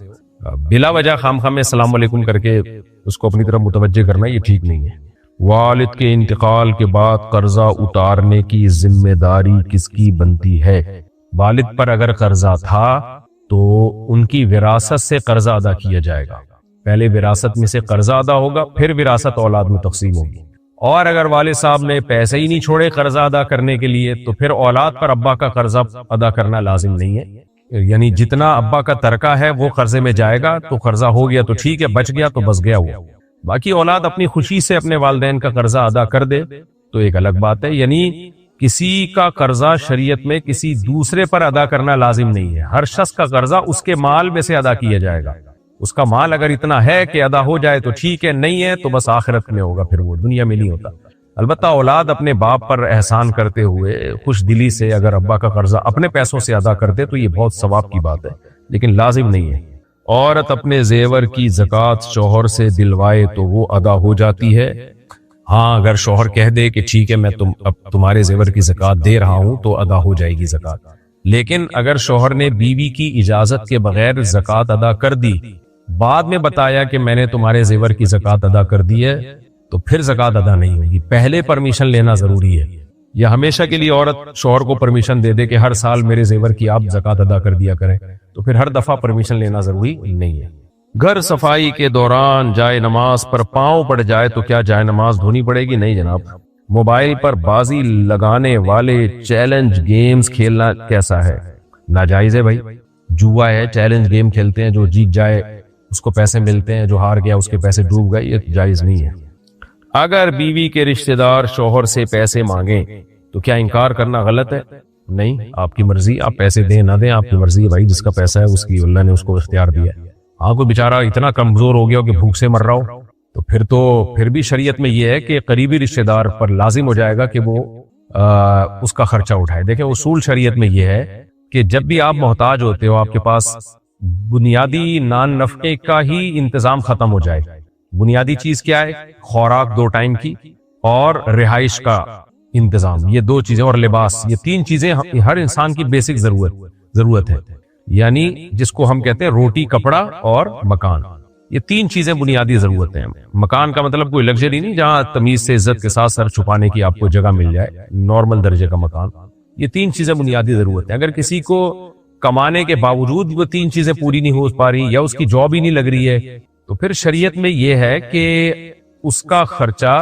بلا وجہ خام خام میں السلام علیکم کر کے اس کو اپنی طرف متوجہ کرنا یہ ٹھیک نہیں ہے۔ والد کے انتقال کے بعد قرضہ اتارنے کی ذمہ داری کس کی بنتی ہے؟ والد پر اگر قرضہ تھا تو ان کی وراثت سے قرضہ ادا کیا جائے گا، پہلے وراثت میں سے قرضہ ادا ہوگا پھر وراثت اولاد میں تقسیم ہوگی، اور اگر والد صاحب نے پیسے ہی نہیں چھوڑے قرضہ ادا کرنے کے لیے تو پھر اولاد پر ابا کا قرضہ ادا کرنا لازم نہیں ہے، یعنی جتنا ابا کا ترکہ ہے وہ قرضے میں جائے گا، تو قرضہ ہو گیا تو ٹھیک ہے، بچ گیا تو بس گیا ہوا، باقی اولاد اپنی خوشی سے اپنے والدین کا قرضہ ادا کر دے تو ایک الگ بات ہے۔ یعنی کسی کا قرضہ شریعت میں کسی دوسرے پر ادا کرنا لازم نہیں ہے، ہر شخص کا قرضہ اس کے مال میں سے ادا کیا جائے گا، اس کا مال اگر اتنا ہے کہ ادا ہو جائے تو ٹھیک ہے، نہیں ہے تو بس آخرت میں ہوگا، پھر وہ دنیا میں نہیں ہوتا۔ البتہ اولاد اپنے باپ پر احسان کرتے ہوئے خوش دلی سے اگر ابا کا قرضہ اپنے پیسوں سے ادا کر دے تو یہ بہت ثواب کی بات ہے، لیکن لازم نہیں ہے۔ عورت اپنے زیور کی زکوٰۃ شوہر سے دلوائے تو وہ ادا ہو جاتی ہے؟ ہاں اگر شوہر کہہ دے کہ ٹھیک ہے میں اب تمہارے زیور کی زکوٰۃ دے رہا ہوں تو ادا ہو جائے گی زکوٰۃ، لیکن اگر شوہر نے بیوی کی اجازت کے بغیر زکوٰۃ ادا کر دی، بعد میں بتایا کہ میں نے تمہارے زیور کی زکوٰۃ ادا کر دی ہے، تو پھر زکوٰۃ ادا نہیں ہوگی، پہلے پرمیشن لینا ضروری ہے، یا ہمیشہ کے لیے عورت شوہر کو پرمیشن دے دے کہ ہر سال میرے زیور کی آپ زکوٰۃ ادا کر دیا کریں، تو پھر ہر دفعہ پرمیشن لینا ضروری نہیں ہے۔ گھر صفائی کے دوران جائے نماز پر پاؤں پڑ جائے تو کیا جائے نماز دھونی پڑے گی؟ نہیں جناب۔ موبائل پر بازی لگانے والے چیلنج گیمز کھیلنا کیسا ہے؟ ناجائز ہے بھائی، جوا ہے، چیلنج گیم کھیلتے ہیں، جو جیت جائے اس کو پیسے ملتے ہیں، جو ہار گیا اس کے پیسے ڈوب گئے، یہ جائز نہیں ہے۔ اگر بیوی کے رشتہ دار شوہر سے پیسے مانگیں تو کیا انکار کرنا غلط ہے؟ نہیں، آپ کی مرضی، آپ پیسے دیں نہ دیں آپ کی مرضی ہے بھائی، جس کا پیسہ ہے اس کی اللہ نے اس کو اختیار دیا ہے۔ ہاں کوئی بیچارہ اتنا کمزور ہو گیا ہو کہ بھوک سے مر رہا ہو تو پھر بھی شریعت میں یہ ہے کہ قریبی رشتہ دار پر لازم ہو جائے گا کہ وہ اس کا خرچہ اٹھائے۔ دیکھیں اصول شریعت میں یہ ہے کہ جب بھی آپ محتاج ہوتے ہو، آپ کے پاس بنیادی نان نفقے کا ہی انتظام ختم ہو جائے، بنیادی چیز کیا ہے؟ خوراک 2 ٹائم کی اور رہائش کا انتظام، یہ 2 چیزیں، اور لباس، یہ 3 چیزیں ہر انسان کی بیسک ضرورت ہے، یعنی جس کو ہم کہتے ہیں روٹی، کپڑا اور مکان، یہ 3 چیزیں بنیادی ضرورت ہیں۔ مکان کا مطلب کوئی لگژری نہیں جہاں تمیز سے عزت کے ساتھ سر چھپانے کی آپ کو جگہ مل جائے، نارمل درجے کا مکان، یہ 3 چیزیں بنیادی ضرورت ہیں۔ اگر کسی کو کمانے کے باوجود وہ 3 چیزیں پوری نہیں ہو پا رہی یا اس کی جاب ہی نہیں لگ رہی ہے تو پھر شریعت میں یہ ہے کہ اس کا خرچہ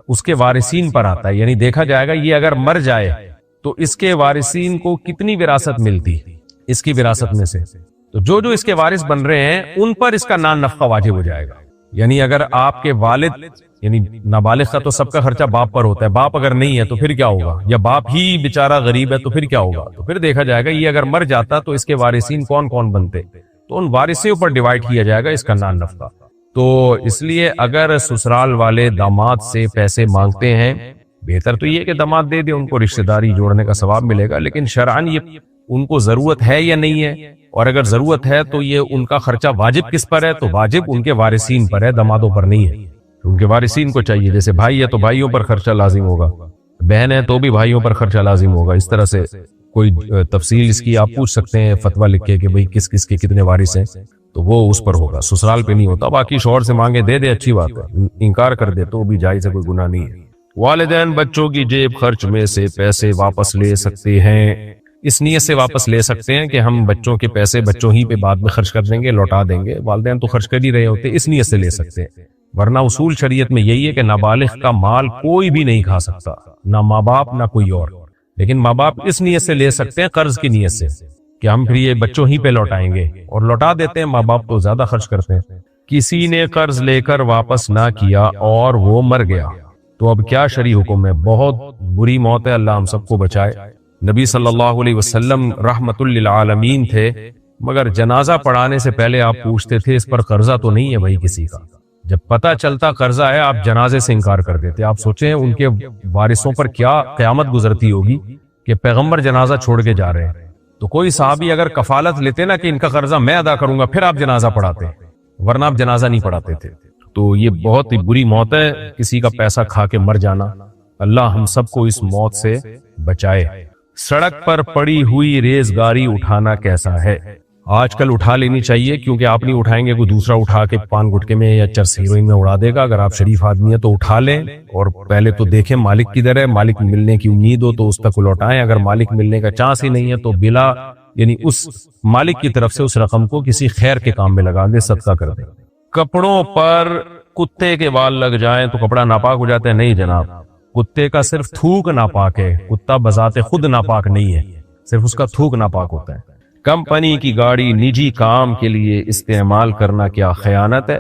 اس کے وارثین پر آتا ہے، یعنی دیکھا جائے گا یہ اگر مر جائے تو اس کے وارثین کو کتنی وراثت ملتی اس کی وراثت میں سے، تو جو اس کے وارث بن رہے ہیں ان پر اس کا نان نفقہ واجب ہو جائے گا۔ یعنی اگر آپ کے والد، یعنی نابالغ کا تو سب کا خرچہ باپ پر ہوتا ہے، باپ اگر نہیں ہے تو پھر کیا ہوگا، یا باپ ہی بیچارہ غریب ہے تو پھر کیا ہوگا، تو پھر دیکھا جائے گا یہ اگر مر جاتا تو اس کے وارثین کون کون بنتے، تو ان وارثوں پر ڈیوائیڈ کیا جائے گا اس کا نان نفقہ۔ تو اس لیے اگر سسرال والے داماد سے پیسے مانگتے ہیں، بہتر تو یہ کہ داماد دے دے، ان کو رشتہ داری جوڑنے کا ثواب ملے گا، لیکن شرعاً یہ ان کو ضرورت ہے یا نہیں ہے، اور اگر ضرورت ہے تو یہ ان کا خرچہ واجب کس پر ہے، تو واجب ان کے وارثین پر ہے، دامادوں پر نہیں ہے، ان کے وارثین کو چاہیے، جیسے بھائی ہے تو بھائیوں پر خرچہ لازم ہوگا، بہن ہے تو بھی بھائیوں پر خرچہ لازم ہوگا، اس طرح سے کوئی تفصیل اس کی آپ پوچھ سکتے ہیں فتویٰ لکھ کے کہ بھئی کس کس کے کتنے وارث ہیں، تو وہ اس پر ہوگا، سسرال پہ نہیں ہوتا۔ باقی شوہر سے مانگے دے دے، اچھی بات ہے، انکار کر دے تو بھی جائز ہے، کوئی گناہ نہیں ہے۔ والدین بچوں کی جیب خرچ میں سے پیسے واپس لے سکتے ہیں؟ اس نیت سے واپس لے سکتے ہیں کہ ہم بچوں کے پیسے بچوں ہی پہ بعد میں خرچ کر دیں گے، لوٹا دیں گے، والدین تو خرچ کر ہی رہے ہوتے، اس نیت سے لے سکتے ہیں، ورنہ اصول شریعت میں یہی ہے کہ نابالغ کا مال کوئی بھی نہیں کھا سکتا، نہ ماں باپ نہ کوئی اور، لیکن ماں باپ اس نیت سے لے سکتے ہیں، قرض کی نیت سے کہ ہم پھر یہ بچوں ہی پہ لوٹائیں گے، اور لوٹا دیتے ہیں، ماں باپ تو زیادہ خرچ کرتے ہیں۔ کسی نے قرض لے کر واپس نہ کیا اور وہ مر گیا تو اب کیا شرعی حکم ہے؟ بہت بری موت ہے، اللہ ہم سب کو بچائے۔ نبی صلی اللہ علیہ وسلم رحمت للعالمین تھے، مگر جنازہ پڑھانے سے پہلے آپ پوچھتے تھے اس پر قرضہ تو نہیں ہے بھائی کسی کا؟ جب پتہ چلتا قرضہ ہے آپ جنازے سے انکار کر دیتے۔ آپ سوچیں ان کے وارثوں پر کیا قیامت گزرتی ہوگی کہ پیغمبر جنازہ چھوڑ کے جا رہے ہیں۔ تو کوئی صحابی اگر کفالت لیتے نا کہ ان کا قرضہ میں ادا کروں گا پھر آپ جنازہ پڑھاتے، ورنہ آپ جنازہ نہیں پڑھاتے تھے۔ تو یہ بہت ہی بری موت ہے، کسی کا پیسہ کھا کے مر جانا۔ اللہ ہم سب کو اس موت سے بچائے۔ سڑک پر پڑی ہوئی ریز گاری اٹھانا کیسا ہے؟ آج کل اٹھا لینی چاہیے، کیونکہ آپ نہیں اٹھائیں گے کوئی دوسرا اٹھا کے پان گٹکے میں یا چرس ہیروئن میں اڑا دے گا۔ اگر آپ شریف آدمی ہیں تو اٹھا لیں، اور پہلے تو دیکھیں مالک کدھر ہے، مالک ملنے کی امید ہو تو اس تک لوٹائیں۔ اگر مالک ملنے کا چانس ہی نہیں ہے تو بلا یعنی اس مالک کی طرف سے اس رقم کو کسی خیر کے کام میں لگا دے، صدقہ کر دے۔ کپڑوں پر کتے کے بال لگ جائیں تو کپڑا ناپاک ہو جاتا ہے؟ نہیں جناب، کتے کا صرف تھوک ناپاک ہے، کتا بذات خود ناپاک نہیں ہے، صرف اس کا تھوک ناپاک ہوتا ہے۔ کمپنی کی گاڑی نجی کام کے لیے استعمال کرنا کیا خیانت ہے؟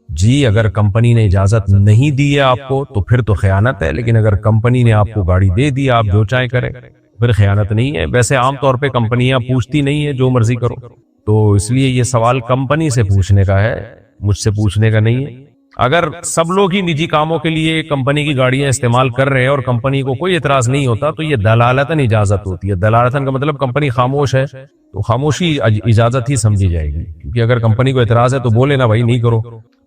جی اگر کمپنی نے اجازت نہیں دی ہے آپ کو تو پھر تو خیانت ہے، لیکن اگر کمپنی نے آپ کو گاڑی دے دی، آپ جو چاہیں کریں، پھر خیانت نہیں ہے۔ ویسے عام طور پہ کمپنیاں پوچھتی نہیں ہے، جو مرضی کرو، تو اس لیے یہ سوال کمپنی سے پوچھنے کا ہے، مجھ سے پوچھنے کا نہیں ہے۔ اگر سب لوگ ہی نجی کاموں کے لیے کمپنی کی گاڑیاں استعمال کر رہے ہیں اور کمپنی کو کوئی اعتراض نہیں ہوتا تو یہ دلالتاً اجازت ہوتی ہے۔ دلالتاً کا مطلب کمپنی خاموش ہے تو خاموشی اجازت ہی سمجھی جائے گی، کیونکہ اگر کمپنی کو اعتراض ہے تو بولے نا بھائی نہیں کرو،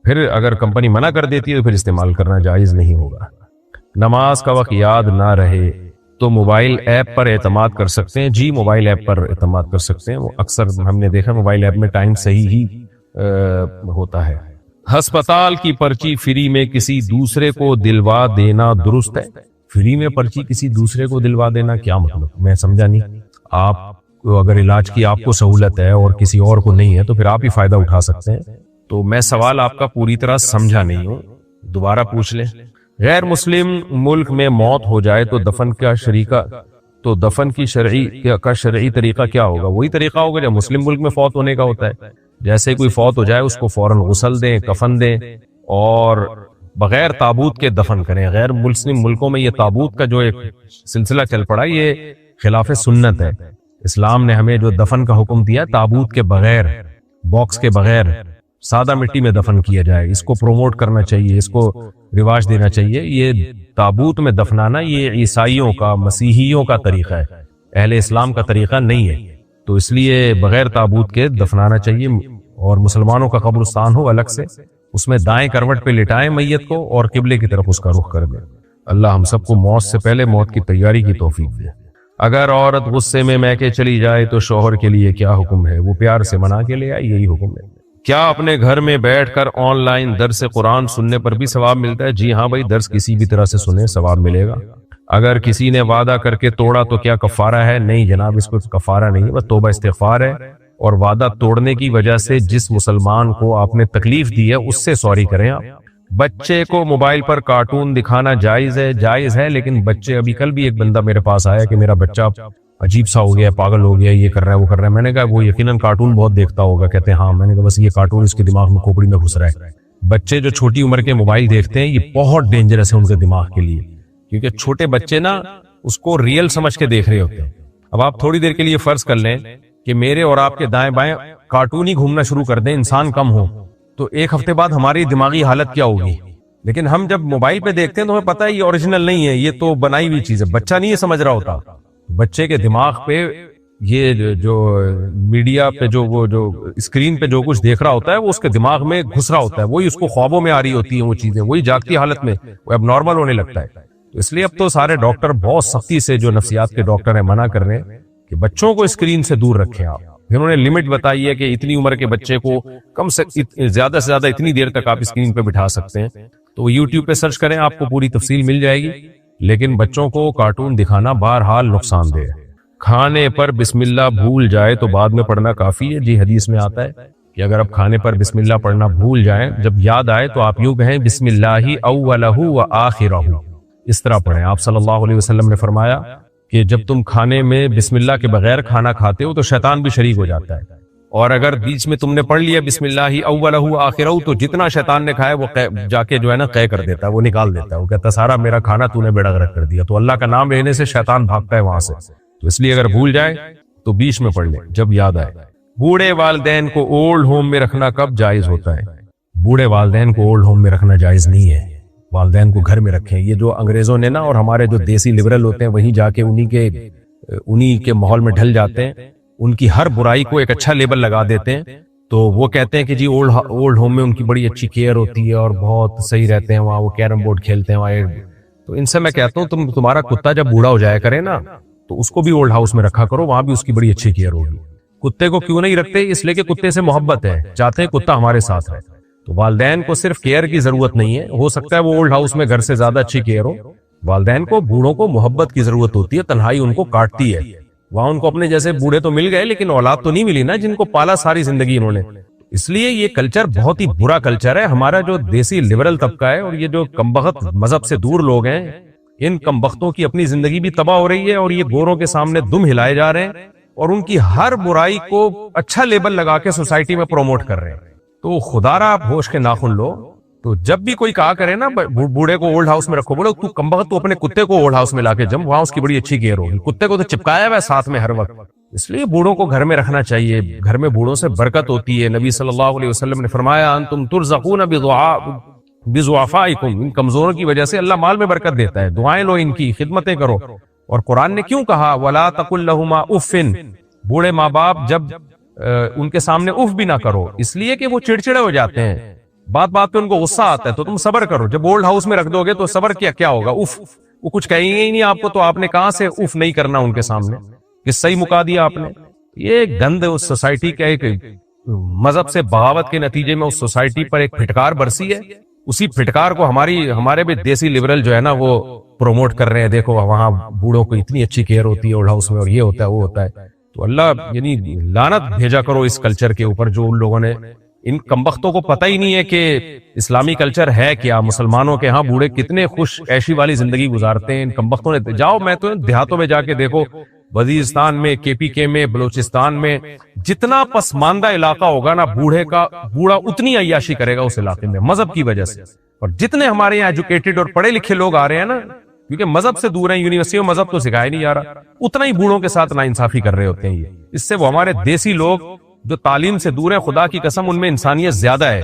پھر اگر کمپنی منع کر دیتی ہے تو پھر استعمال کرنا جائز نہیں ہوگا۔ نماز کا وقت یاد نہ رہے تو موبائل ایپ پر اعتماد کر سکتے ہیں؟ جی موبائل ایپ پر اعتماد کر سکتے ہیں، وہ اکثر ہم نے دیکھا موبائل ایپ میں ٹائم صحیح ہی ہوتا ہے۔ ہسپتال کی پرچی فری میں کسی دوسرے کو دلوا دینا درست ہے؟ فری میں پرچی کسی دوسرے کو دلوا دینا کیا مطلب؟ میں سمجھا نہیں۔ آپ اگر علاج کی آپ کو سہولت ہے اور کسی اور کو نہیں ہے تو پھر آپ ہی فائدہ اٹھا سکتے ہیں۔ تو میں سوال آپ کا پوری طرح سمجھا نہیں ہوں، دوبارہ پوچھ لیں۔ غیر مسلم ملک میں موت ہو جائے تو دفن کی شرعی طریقہ کیا ہوگا؟ وہی طریقہ ہوگا جو مسلم ملک میں فوت ہونے کا ہوتا ہے۔ جیسے کوئی فوت ہو جائے اس کو فوراً غسل دیں، کفن دیں اور بغیر تابوت کے دفن کریں۔ غیر مسلم ملکوں میں یہ تابوت کا جو ایک سلسلہ چل پڑا یہ خلاف سنت ہے۔ اسلام نے ہمیں جو دفن کا حکم دیا تابوت کے بغیر، باکس کے بغیر، سادہ مٹی میں دفن کیا جائے، اس کو پروموٹ کرنا چاہیے، اس کو رواج دینا چاہیے۔ یہ تابوت میں دفنانا یہ عیسائیوں کا، مسیحیوں کا طریقہ ہے، اہل اسلام کا طریقہ نہیں ہے، تو اس لیے بغیر تابوت کے دفنانا چاہیے۔ اور مسلمانوں کا قبرستان ہو الگ سے، اس میں دائیں کروٹ پہ لٹائیں میت کو اور قبلے کی طرف اس کا رخ کر دیں۔ اللہ ہم سب کو موت سے پہلے موت کی تیاری کی توفیق دے۔ اگر عورت غصے میں میکے چلی جائے تو شوہر کے لیے کیا حکم ہے؟ وہ پیار سے منا کے لے آئے، یہی حکم ہے۔ کیا اپنے گھر میں بیٹھ کر آن لائن درس قرآن سننے پر بھی ثواب ملتا ہے؟ جی ہاں بھائی، درس کسی بھی طرح سے سنیں ثواب ملے گا۔ اگر کسی نے وعدہ کر کے توڑا تو کیا کفارہ ہے؟ نہیں جناب، اس کو کفارہ نہیں ہے، بس توبہ استغفار ہے، اور وعدہ توڑنے کی وجہ سے جس مسلمان کو آپ نے تکلیف دی ہے اس سے سوری کریں آپ۔ بچے کو موبائل پر کارٹون دکھانا جائز ہے؟ جائز ہے، لیکن بچے، ابھی کل بھی ایک بندہ میرے پاس آیا کہ میرا بچہ عجیب سا ہو گیا، پاگل ہو گیا، یہ کر رہا ہے وہ کر رہا ہے۔ میں نے کہا وہ یقیناً کارٹون بہت دیکھتا ہوگا۔ کہتے ہیں ہاں۔ میں نے کہا بس یہ کارٹون اس کے دماغ میں کھوپڑی میں گھس رہا ہے۔ بچے جو چھوٹی عمر کے موبائل دیکھتے ہیں یہ بہت ڈینجرس ہے ان کے دماغ کے لیے، کیونکہ چھوٹے بچے نا اس کو ریئل سمجھ کے دیکھ رہے ہوتے ہیں۔ اب آپ تھوڑی دیر کے لیے فرض کر لیں کہ میرے اور آپ کے دائیں بائیں کارٹون ہی گھومنا شروع کر دیں، انسان کم ہو، تو ایک ہفتے بعد ہماری دماغی حالت کیا ہوگی؟ لیکن ہم جب موبائل پہ دیکھتے ہیں تو ہمیں پتہ ہے یہ اوریجنل نہیں ہے، یہ تو بنائی ہوئی چیز ہے۔ بچہ نہیں یہ سمجھ رہا ہوتا، بچے کے دماغ پہ یہ جو میڈیا پہ جو اسکرین پہ جو کچھ دیکھ رہا ہوتا ہے وہ اس کے دماغ میں گھس رہا ہوتا ہے، وہی اس کو خوابوں میں آ رہی ہوتی ہیں وہ چیزیں، وہی جاگتی حالت میں وہ اب نارمل ہونے لگتا ہے۔ تو اس لیے اب تو سارے ڈاکٹر بہت سختی سے، جو نفسیات کے ڈاکٹر ہیں، منع کر رہے ہیں کہ بچوں کو اسکرین سے دور رکھیں آپ۔ پھر انہوں نے لمٹ بتائی ہے کہ اتنی عمر کے بچے کو کم سے زیادہ اتنی دیر تک آپ اسکرین پہ بٹھا سکتے ہیں، تو یوٹیوب پہ سرچ کریں آپ کو پوری تفصیل مل جائے گی۔ لیکن بچوں کو کارٹون دکھانا بہرحال نقصان دہ ہے۔ کھانے پر بسم اللہ بھول جائے تو بعد میں پڑھنا کافی ہے؟ جی حدیث میں آتا ہے کہ اگر آپ کھانے پر بسم اللہ پڑھنا بھول جائیں، جب یاد آئے تو آپ یوں کہیں بسم اللہ اولہ و آخرہ، اس طرح پڑھیں۔ آپ صلی اللہ علیہ وسلم نے فرمایا کہ جب تم کھانے میں بسم اللہ کے بغیر کھانا کھاتے ہو تو شیطان بھی شریک ہو جاتا ہے، اور اگر بیچ میں تم نے پڑھ لیا بسم اللہ اولہ و آخرہ تو جتنا شیطان نے کھایا وہ جا کے جو ہے نا قے کر دیتا ہے، وہ نکال دیتا ہے، وہ کہتا ہے سارا میرا کھانا تو نے بیڑا غرق کر دیا۔ تو اللہ کا نام لینے سے شیطان بھاگتا ہے وہاں سے، تو اس لیے اگر بھول جائے تو بیچ میں پڑھ لیں جب یاد آئے۔ بوڑھے والدین کو اولڈ ہوم میں رکھنا کب جائز ہوتا ہے؟ بوڑھے والدین کو اولڈ ہوم میں رکھنا جائز نہیں ہے، والدین کو گھر میں رکھیں۔ یہ جو انگریزوں نے نا اور ہمارے جو دیسی لبرل ہوتے ہیں وہیں جا کے انہی کے ماحول میں ڈھل جاتے ہیں، ان کی ہر برائی کو ایک اچھا لیبل لگا دیتے ہیں۔ تو وہ کہتے ہیں کہ جی اولڈ ہوم میں ان کی بڑی اچھی کیئر ہوتی ہے اور بہت صحیح رہتے ہیں وہاں، وہ کیرم بورڈ کھیلتے ہیں وہاں۔ تو ان سے میں کہتا ہوں تمہارا کتا جب بوڑھا ہو جایا کرے نا تو اس کو بھی اولڈ ہاؤس میں رکھا کرو، وہاں بھی اس کی بڑی اچھی کیئر ہوگی۔ کتے کو کیوں نہیں رکھتے؟ اس لیے کہ کتے سے محبت ہے، چاہتے ہیں کتا ہمارے ساتھ رہے۔ تو والدین کو صرف کیئر کی ضرورت نہیں ہے، ہو سکتا ہے وہ اولڈ ہاؤس میں گھر سے زیادہ اچھی کیئر ہو۔ والدین کو، بوڑھوں کو محبت کی ضرورت ہوتی ہے، تنہائی ان کو کاٹتی ہے۔ وہاں ان کو اپنے جیسے بوڑھے تو مل گئے لیکن اولاد تو نہیں ملی نا جن کو پالا ساری زندگی انہوں نے۔ اس لیے یہ کلچر بہت ہی برا کلچر ہے ہمارا، جو دیسی لبرل طبقہ ہے اور یہ جو کمبخت مذہب سے دور لوگ ہیں، ان کمبختوں کی اپنی زندگی بھی تباہ ہو رہی ہے اور یہ گوروں کے سامنے دم ہلائے جا رہے ہیں اور ان کی ہر برائی کو اچھا لیبل لگا کے سوسائٹی میں پروموٹ کر رہے ہیں۔ تو خدا را آپ ہوش کے ناخن لو۔ تو جب بھی کوئی کہا کرے نا بوڑھے کو اولڈ ہاؤس میں رکھو، بولو تو کمبخت تو اپنے کتے کو اولڈ ہاؤس میں لا کے جم، وہاں اس کی بڑی اچھی کیئر ہوگی۔ کتے کو تو چپکایا ہوا ہے ساتھ میں ہر وقت۔ اس لیے بوڑھوں کو گھر میں رکھنا چاہیے، گھر میں بوڑھوں سے برکت ہوتی ہے۔ نبی صلی اللہ علیہ وسلم نے فرمایا انتم ترزقون بضعفائکم، ان کمزوروں کی وجہ سے اللہ مال میں برکت دیتا ہے، دعائیں لو، ان کی خدمتیں کرو۔ اور قرآن نے کیوں کہا ولا تقل لہما اف، بوڑھے ماں باپ جب ان کے سامنے اف بھی نہ کرو، اس لیے کہ وہ چڑچڑے ہو جاتے ہیں، بات بات پہ ان کو غصہ آتا ہے، تو تم صبر کرو۔ جب اولڈ ہاؤس میں رکھ دو گے تو صبر کیا ہوگا؟ اف، وہ کچھ کہیں گے ہی نہیں آپ کو، تو آپ نے کہاں سے اف نہیں کرنا ان کے سامنے؟ کہ صحیح مکا دیا آپ نے۔ یہ گند اس سوسائٹی کا ایک مذہب سے بغاوت کے نتیجے میں اس سوسائٹی پر ایک پھٹکار برسی ہے، اسی پھٹکار کو ہمارے بھی دیسی لبرل جو ہے نا وہ پروموٹ کر رہے ہیں۔ دیکھو وہاں بوڑھوں کو اتنی اچھی کیئر ہوتی ہے اولڈ ہاؤس میں، اور یہ ہوتا ہے وہ ہوتا ہے۔ تو اللہ یعنی لعنت بھیجا کرو اس کلچر کے اوپر، جو ان لوگوں نے، ان کمبختوں کو پتہ ہی نہیں ہے کہ اسلامی کلچر ہے کیا، مسلمانوں کے ہاں بوڑھے کتنے خوش عیشی والی زندگی گزارتے ہیں۔ ان کمبختوں نے، جاؤ میں تو دیہاتوں میں جا کے دیکھو، وزیرستان میں، کے پی کے میں، بلوچستان میں، جتنا پسماندہ علاقہ ہوگا نا، بوڑھا اتنی عیاشی کرے گا اس علاقے میں مذہب کی وجہ سے۔ اور جتنے ہمارے یہاں ایجوکیٹڈ اور پڑھے لکھے لوگ آ رہے ہیں نا، کیونکہ مذہب سے دور ہیں، یونیورسٹیوں مذہب تو سکھایا نہیں جا رہا، اتنا ہی بوڑھوں کے ساتھ ناانصافی کر رہے ہوتے ہیں یہ۔ اس سے وہ ہمارے دیسی لوگ جو تعلیم سے دور ہیں، خدا کی قسم ان میں انسانیت زیادہ ہے۔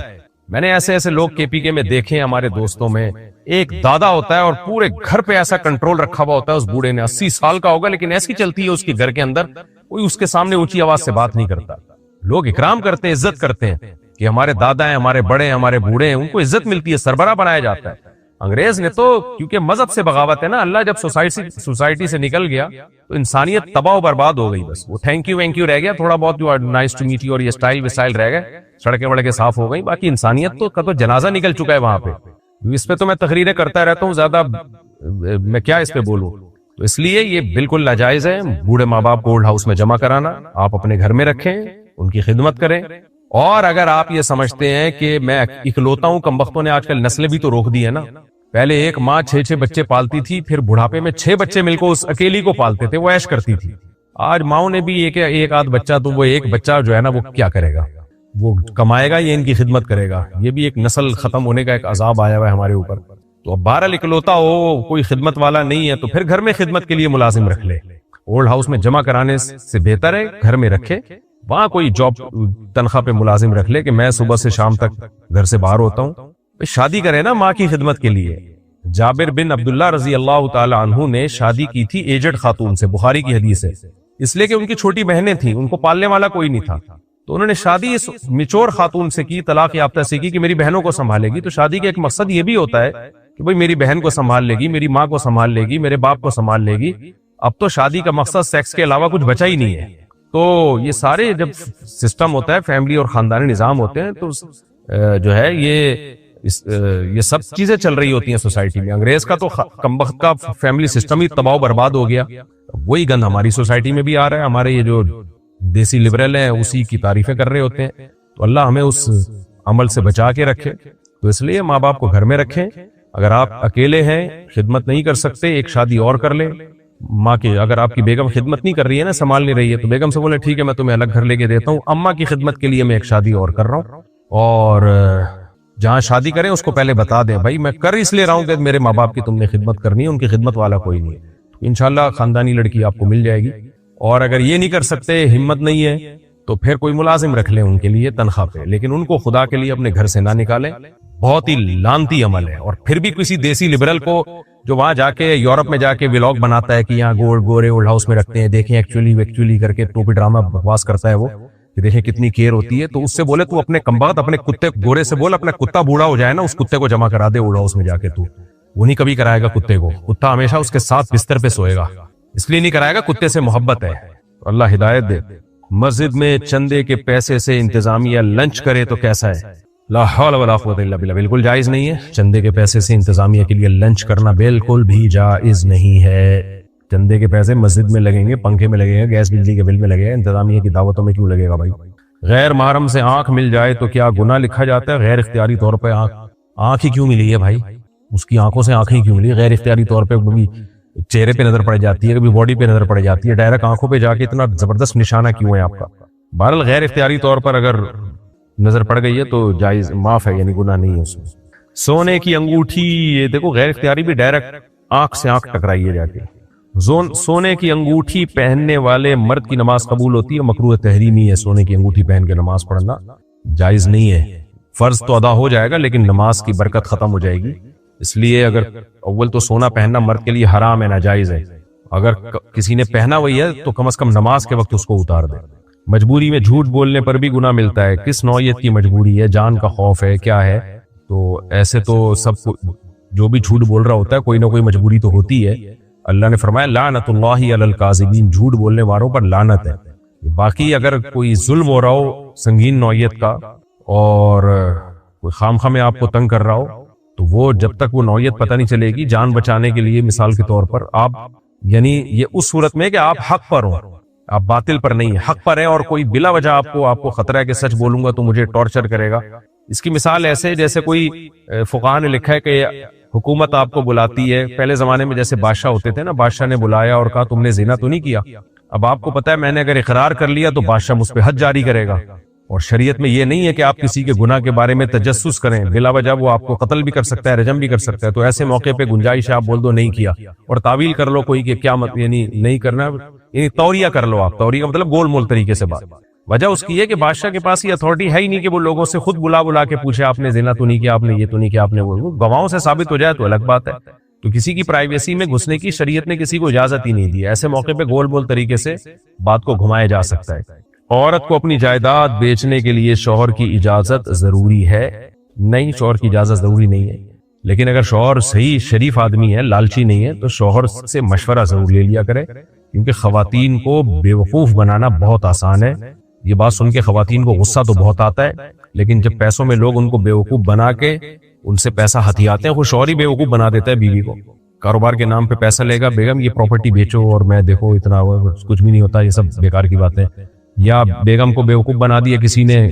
میں نے ایسے لوگ کے پی کے میں دیکھے ہیں ہمارے دوستوں میں، ایک دادا ہوتا ہے اور پورے گھر پہ ایسا کنٹرول رکھا ہوا ہوتا ہے اس بوڑھے نے، 80 سال کا ہوگا لیکن ایسی چلتی ہے اس کے گھر کے اندر، کوئی اس کے سامنے اونچی آواز سے بات نہیں کرتا۔ لوگ اکرام کرتے ہیں، عزت کرتے ہیں کہ ہمارے دادا ہیں، ہمارے بڑے ہیں، ہمارے بوڑھے ہیں، ان کو عزت ملتی ہے، سربراہ بنایا جاتا ہے۔ انگریز نے تو، کیونکہ مذہب سے بغاوت ہے نا، اللہ جب سوسائٹی سے نکل گیا تو انسانیت تباہ و برباد ہو گئی۔ بس وہ تھینک یو رہ گیا تھوڑا بہت، جو نائس ٹو میٹ یو اور یہ اسٹائل وسائل رہ گئے، سڑکیں وڑکیں صاف ہو گئی، باقی انسانیت کا تو جنازہ نکل چکا ہے وہاں پہ۔ اس پہ تو میں تقریریں کرتا رہتا ہوں، زیادہ میں کیا اس پہ بولوں۔ تو اس لیے یہ بالکل ناجائز ہے بوڑھے ماں باپ کو اولڈ ہاؤس میں جمع کرانا۔ آپ اپنے گھر میں رکھیں، ان کی خدمت کریں۔ اور اگر آپ یہ سمجھتے ہیں کہ میں اکلوتا ہوں، کمبختوں نے آج کل نسلیں بھی تو روک دی ہے نا۔ پہلے ایک ماں 6 بچے پالتی تھی، پھر بڑھاپے میں 6 بچے مل کو اس اکیلی کو پالتے تھے، وہ عیش کرتی تھی۔ آج ماؤں نے بھی ایک آدھ بچہ، تو وہ ایک بچہ جو ہے نا وہ کیا کرے گا؟ وہ کمائے گا یا ان کی خدمت کرے گا؟ یہ بھی ایک نسل ختم ہونے کا ایک عذاب آیا ہوا ہے ہمارے اوپر۔ تو اب بہرحال اکلوتا ہو، کوئی خدمت والا نہیں ہے، تو پھر گھر میں خدمت کے لیے ملازم رکھ لے۔ اولڈ ہاؤس میں جمع کرانے سے بہتر ہے گھر میں رکھے، وہاں کوئی جاب تنخواہ پہ ملازم رکھ لے کہ میں صبح سے شام تک گھر سے باہر ہوتا ہوں۔ شادی کرے نا ماں کی خدمت کے لیے۔ جابر بن عبداللہ رضی اللہ تعالی عنہ نے شادی کی تھی ایجڈ خاتون سے، بخاری کی حدیث ہے، اس لیے کہ ان کی چھوٹی بہنیں تھیں، ان کو پالنے والا کوئی نہیں تھا، تو انہوں نے شادی اس میچور خاتون سے کی، طلاق یافتہ سے کی، کہ میری بہنوں کو سنبھالے گی۔ تو شادی کا ایک مقصد یہ بھی ہوتا ہے کہ بھئی میری بہن کو سنبھال لے گی، میری ماں کو سنبھال لے گی، میرے باپ کو سنبھال لے گی۔ اب تو شادی کا مقصد سیکس کے علاوہ کچھ بچا ہی نہیں ہے۔ تو یہ سارے جب سسٹم ہوتا ہے، فیملی اور خاندانی نظام ہوتے ہیں، تو جو ہے یہ سب چیزیں چل رہی ہوتی ہیں سوسائٹی میں۔ انگریز کا تو کمبخت کا فیملی سسٹم ہی تباہ و برباد ہو گیا، وہی گند ہماری سوسائٹی میں بھی آ رہا ہے۔ ہمارے یہ جو دیسی لبرل ہیں اسی کی تعریفیں کر رہے ہوتے ہیں، تو اللہ ہمیں اس عمل سے بچا کے رکھے۔ تو اس لیے ماں باپ کو گھر میں رکھیں۔ اگر آپ اکیلے ہیں، خدمت نہیں کر سکتے، ایک شادی اور کر لیں ماں کی۔ اگر آپ کی بیگم خدمت نہیں کر رہی ہے نا، سنبھال نہیں رہی ہے، تو بیگم سے بولے ٹھیک ہے میں تمہیں الگ گھر لے کے دیتا ہوں، اماں کی خدمت کے لیے میں ایک شادی اور کر رہا ہوں۔ اور جہاں شادی کریں اس کو پہلے بتا دیں، بھائی میں کر اس لیے رہا ہوں کہ میرے ماں باپ کی تم نے خدمت کرنی ہے، ان کی خدمت والا کوئی نہیں ہے۔ انشاءاللہ خاندانی لڑکی آپ کو مل جائے گی۔ اور اگر یہ نہیں کر سکتے، ہمت نہیں ہے، تو پھر کوئی ملازم رکھ لیں ان کے لیے تنخواہ پہ، لیکن ان کو خدا کے لیے اپنے گھر سے نہ نکالیں. بہت ہی لانتی عمل ہے. اور پھر بھی کسی دیسی لبرل کو جو وہاں جا کے یورپ میں جا کے ولاگ بناتا ہے کہ یہاں گورے اولڈ ہاؤس میں رکھتے ہیں، دیکھیں ایکچولی کر کے ٹوپی ڈرامہ بکواس کرتا ہے وہ کہ دیکھیں کتنی کیئر ہوتی ہے، تو اس سے بولے تو اپنے کمبخت اپنے کتے گورے سے بول اپنا کتا بوڑھا ہو جائے نا، اس کتے کو جمع کرا دے اولڈ ہاؤس میں جا کے. تو وہ نہیں کبھی کرائے گا کتے کو، کتا ہمیشہ اس کے ساتھ بستر پہ سوئے گا، اس لیے نہیں کرائے گا، کتے سے محبت ہے. اللہ ہدایت دے. مسجد میں چندے کے پیسے سے انتظامیہ لنچ کرے تو کیسا ہے؟ لا حول ولا قوت الا باللہ. بالکل جائز نہیں ہے. چندے کے پیسے سے انتظامیہ کے لیے لنچ کرنا بالکل بھی جائز نہیں ہے. چندے کے پیسے مسجد میں لگیں گے، پنکھے میں لگیں گے، گیس بجلی کے بل میں لگے گا، انتظامیہ کی دعوتوں میں کیوں لگے گا بھائی؟ غیر محرم سے آنکھ مل جائے تو کیا گناہ لکھا جاتا ہے؟ غیر اختیاری طور پہ آنکھ ہی کیوں ملی ہے بھائی؟ اس کی آنکھوں سے آنکھیں کیوں ملی؟ غیر اختیاری طور پہ کبھی چہرے پہ نظر پڑ جاتی ہے، کبھی باڈی پہ نظر پڑ جاتی ہے، ڈائریکٹ آنکھوں پہ جا کے اتنا زبردست نشانہ کیوں ہے آپ کا؟ بہرحال غیر اختیاری طور پر اگر نظر پڑ گئی ہے تو جائز، معاف ہے، یعنی گناہ نہیں ہے اس میں. سونے کی انگوٹھی، یہ دیکھو غیر اختیاری بھی ڈائریکٹ آنکھ سے آنکھ ٹکرائی ہے جا کے. سونے کی انگوٹھی پہننے والے مرد کی نماز قبول ہوتی ہے؟ مکروہ تحریمی ہے سونے کی انگوٹھی پہن کے نماز پڑھنا، جائز نہیں ہے. فرض تو ادا ہو جائے گا لیکن نماز کی برکت ختم ہو جائے گی. اس لیے اگر اول تو سونا پہننا مرد کے لیے حرام ہے، ناجائز ہے. اگر کسی نے پہنا ہوئی ہے تو کم از کم نماز کے وقت اس کو اتار دے. مجبوری میں جھوٹ بولنے پر بھی گناہ ملتا ہے. کس نوعیت کی مجبوری ہے؟ جان کا خوف ہے، کیا ہے؟ تو ایسے تو سب جو بھی جھوٹ بول رہا ہوتا ہے کوئی نہ کوئی مجبوری تو ہوتی ہے. اللہ نے فرمایا لعنت اللہ علی الکاذبین، جھوٹ بولنے والوں پر لعنت ہے. باقی اگر کوئی ظلم ہو رہا ہو سنگین نوعیت کا اور کوئی خامخواہ میں آپ کو تنگ کر رہا ہو تو وہ جب تک وہ نوعیت پتہ نہیں چلے گی، جان بچانے کے لیے مثال کے طور پر آپ، یعنی یہ اس صورت میں کہ آپ حق پر ہو، آپ باطل پر نہیں، حق پر ہیں، اور کوئی بلا وجہ آپ کو خطرہ ہے کہ سچ بولوں گا تو مجھے ٹارچر کرے گا. اس کی مثال ایسے جیسے کوئی فقہاء نے لکھا ہے کہ حکومت آپ کو بلاتی ہے. پہلے زمانے میں جیسے بادشاہ ہوتے تھے نا، بادشاہ نے بلایا اور کہا تم نے زنا تو نہیں کیا. اب آپ کو پتا ہے میں نے اگر اقرار کر لیا تو بادشاہ مجھ پہ حد جاری کرے گا. اور شریعت میں یہ نہیں ہے کہ آپ کسی کے گناہ کے بارے میں تجسس کریں، بلا وجہ وہ آپ کو قتل بھی کر سکتا ہے، رجم بھی کر سکتا ہے. تو ایسے موقع پہ گنجائش ہے آپ بول دو نہیں کیا، اور تعویل کر لو کوئی کہ کیا یعنی نہیں کرنا، یعنی توریہ کر لو. آپ توریہ کا مطلب گول مول طریقے سے بات. وجہ اس کی ہے کہ بادشاہ کے پاس یہ اتھارٹی ہے ہی نہیں کہ وہ لوگوں سے خود بلا کے پوچھے آپ نے زنا تو نہیں کیا، آپ نے یہ تو نہیں کیا، آپ نے وہ گواہوں سے ثابت ہو جائے تو الگ بات ہے. تو کسی کی پرائیویسی میں گھسنے کی شریعت نے کسی کو اجازت ہی نہیں دی. ایسے موقع پہ گول مول طریقے سے بات کو گھمایا جا سکتا ہے. عورت کو اپنی جائیداد بیچنے کے لیے شوہر کی اجازت ضروری ہے؟ نہیں، شوہر کی اجازت ضروری نہیں ہے، لیکن اگر شوہر صحیح شریف آدمی ہے، لالچی نہیں ہے، تو شوہر سے مشورہ ضرور لے لیا کرے. کیونکہ خواتین کو بیوقوف بنانا بہت آسان ہے. یہ بات سن کے خواتین کو غصہ تو بہت آتا ہے، لیکن جب پیسوں میں لوگ ان کو بیوقوف بنا کے ان سے پیسہ ہتھیاتے ہیں، وہ شوہر ہی بیوقوف بنا دیتا ہے بیوی کو. کاروبار کے نام پہ پیسہ لے گا، بیگم یہ پراپرٹی بیچو اور میں دیکھو اتنا کچھ بھی نہیں ہوتا، یہ سب بیکار کی باتیں. یا بیگم کو بیوقوف بنا دیا کسی نے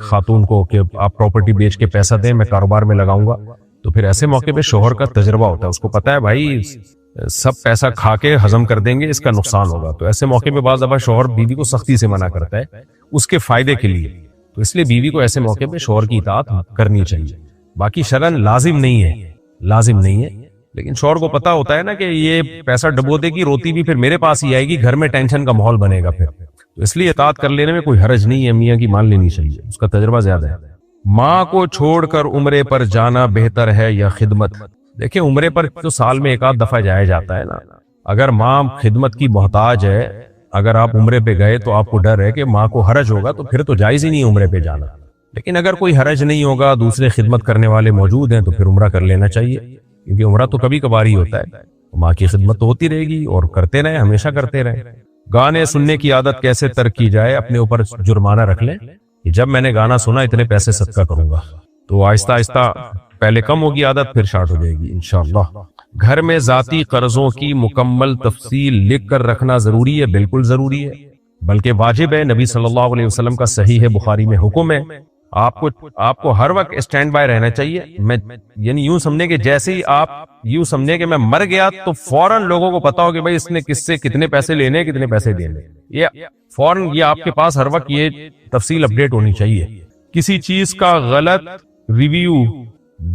خاتون کو کہ آپ پراپرٹی بیچ کے پیسہ دیں، میں کاروبار میں لگاؤں گا. تو پھر ایسے موقع پہ شوہر کا تجربہ ہوتا ہے، اس کو پتا ہے بھائی سب پیسہ کھا کے ہضم کر دیں گے، اس کا نقصان ہوگا. تو ایسے موقع پہ بعض دفعہ شوہر بیوی کو سختی سے منع کرتا ہے اس کے فائدے کے لیے. تو اس لیے بیوی کو ایسے موقع پہ شوہر کی اطاعت کرنی چاہیے. باقی شرعاً لازم نہیں ہے، لیکن شوہر کو پتا ہوتا ہے نا کہ یہ پیسہ ڈبو دے گی، روتی بھی پھر میرے پاس ہی آئے گی، گھر میں ٹینشن کا ماحول بنے گا پھر. تو اس لیے اطاعت کر لینے میں کوئی حرج نہیں ہے، میاں کی مان لینی چاہیے، اس کا تجربہ زیادہ ہے. ماں کو چھوڑ کر عمرے پر جانا بہتر ہے یا خدمت؟ دیکھیں عمرے پر تو سال میں ایک آدھ دفعہ جایا جاتا ہے نا. اگر ماں خدمت کی محتاج ہے، اگر آپ عمرے پہ گئے تو آپ کو ڈر ہے کہ ماں کو حرج ہوگا تو پھر تو جائز ہی نہیں عمرے پہ جانا. لیکن اگر کوئی حرج نہیں ہوگا، دوسرے خدمت کرنے والے موجود ہیں تو پھر عمرہ کر لینا چاہیے. کیونکہ عمرہ تو کبھی کبھار ہی ہوتا ہے، ماں کی خدمت تو ہوتی رہے گی اور کرتے رہیں، ہمیشہ کرتے رہیں. گانے سننے کی عادت کیسے ترک کی جائے؟ اپنے اوپر جرمانہ رکھ لیں کہ جب میں نے گانا سنا اتنے پیسے صدقہ کروں گا. تو آہستہ آہستہ پہلے کم ہوگی عادت، پھر اسٹارٹ ہو جائے گی انشاءاللہ. گھر میں ذاتی قرضوں کی مکمل تفصیل لکھ کر رکھنا ضروری ہے؟ بالکل ضروری ہے، بلکہ واجب ہے. نبی صلی اللہ علیہ وسلم کا صحیح بخاری میں حکم ہے آپ کو ہر وقت اسٹینڈ بائی رہنا چاہیے. میں یعنی یوں سمجھیں کہ جیسے ہی آپ یوں سمجھیں کہ میں مر گیا تو فوراً لوگوں کو پتا ہو کہ بھائی اس نے کس سے کتنے پیسے لینے، کتنے پیسے دینے. یہ فوراً یہ آپ کے پاس ہر وقت یہ تفصیل اپڈیٹ ہونی چاہیے. کسی چیز کا غلط ریویو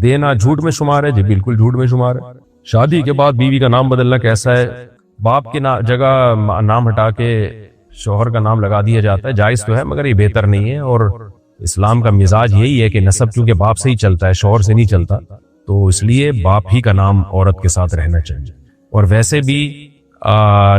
دینا جھوٹ میں شمار ہے؟ جی بالکل جھوٹ میں شمار ہے. شادی کے بعد بیوی کا نام بدلنا کیسا ہے؟ باپ کی جگہ نام ہٹا کے شوہر کا نام لگا دیا جاتا ہے، جائز تو ہے مگر یہ بہتر نہیں ہے، اور اسلام کا مزاج یہی ہے کہ نسب چونکہ باپ سے ہی چلتا ہے، شوہر سے نہیں چلتا، تو اس لیے باپ ہی کا نام عورت کے ساتھ رہنا چاہیے۔ اور ویسے بھی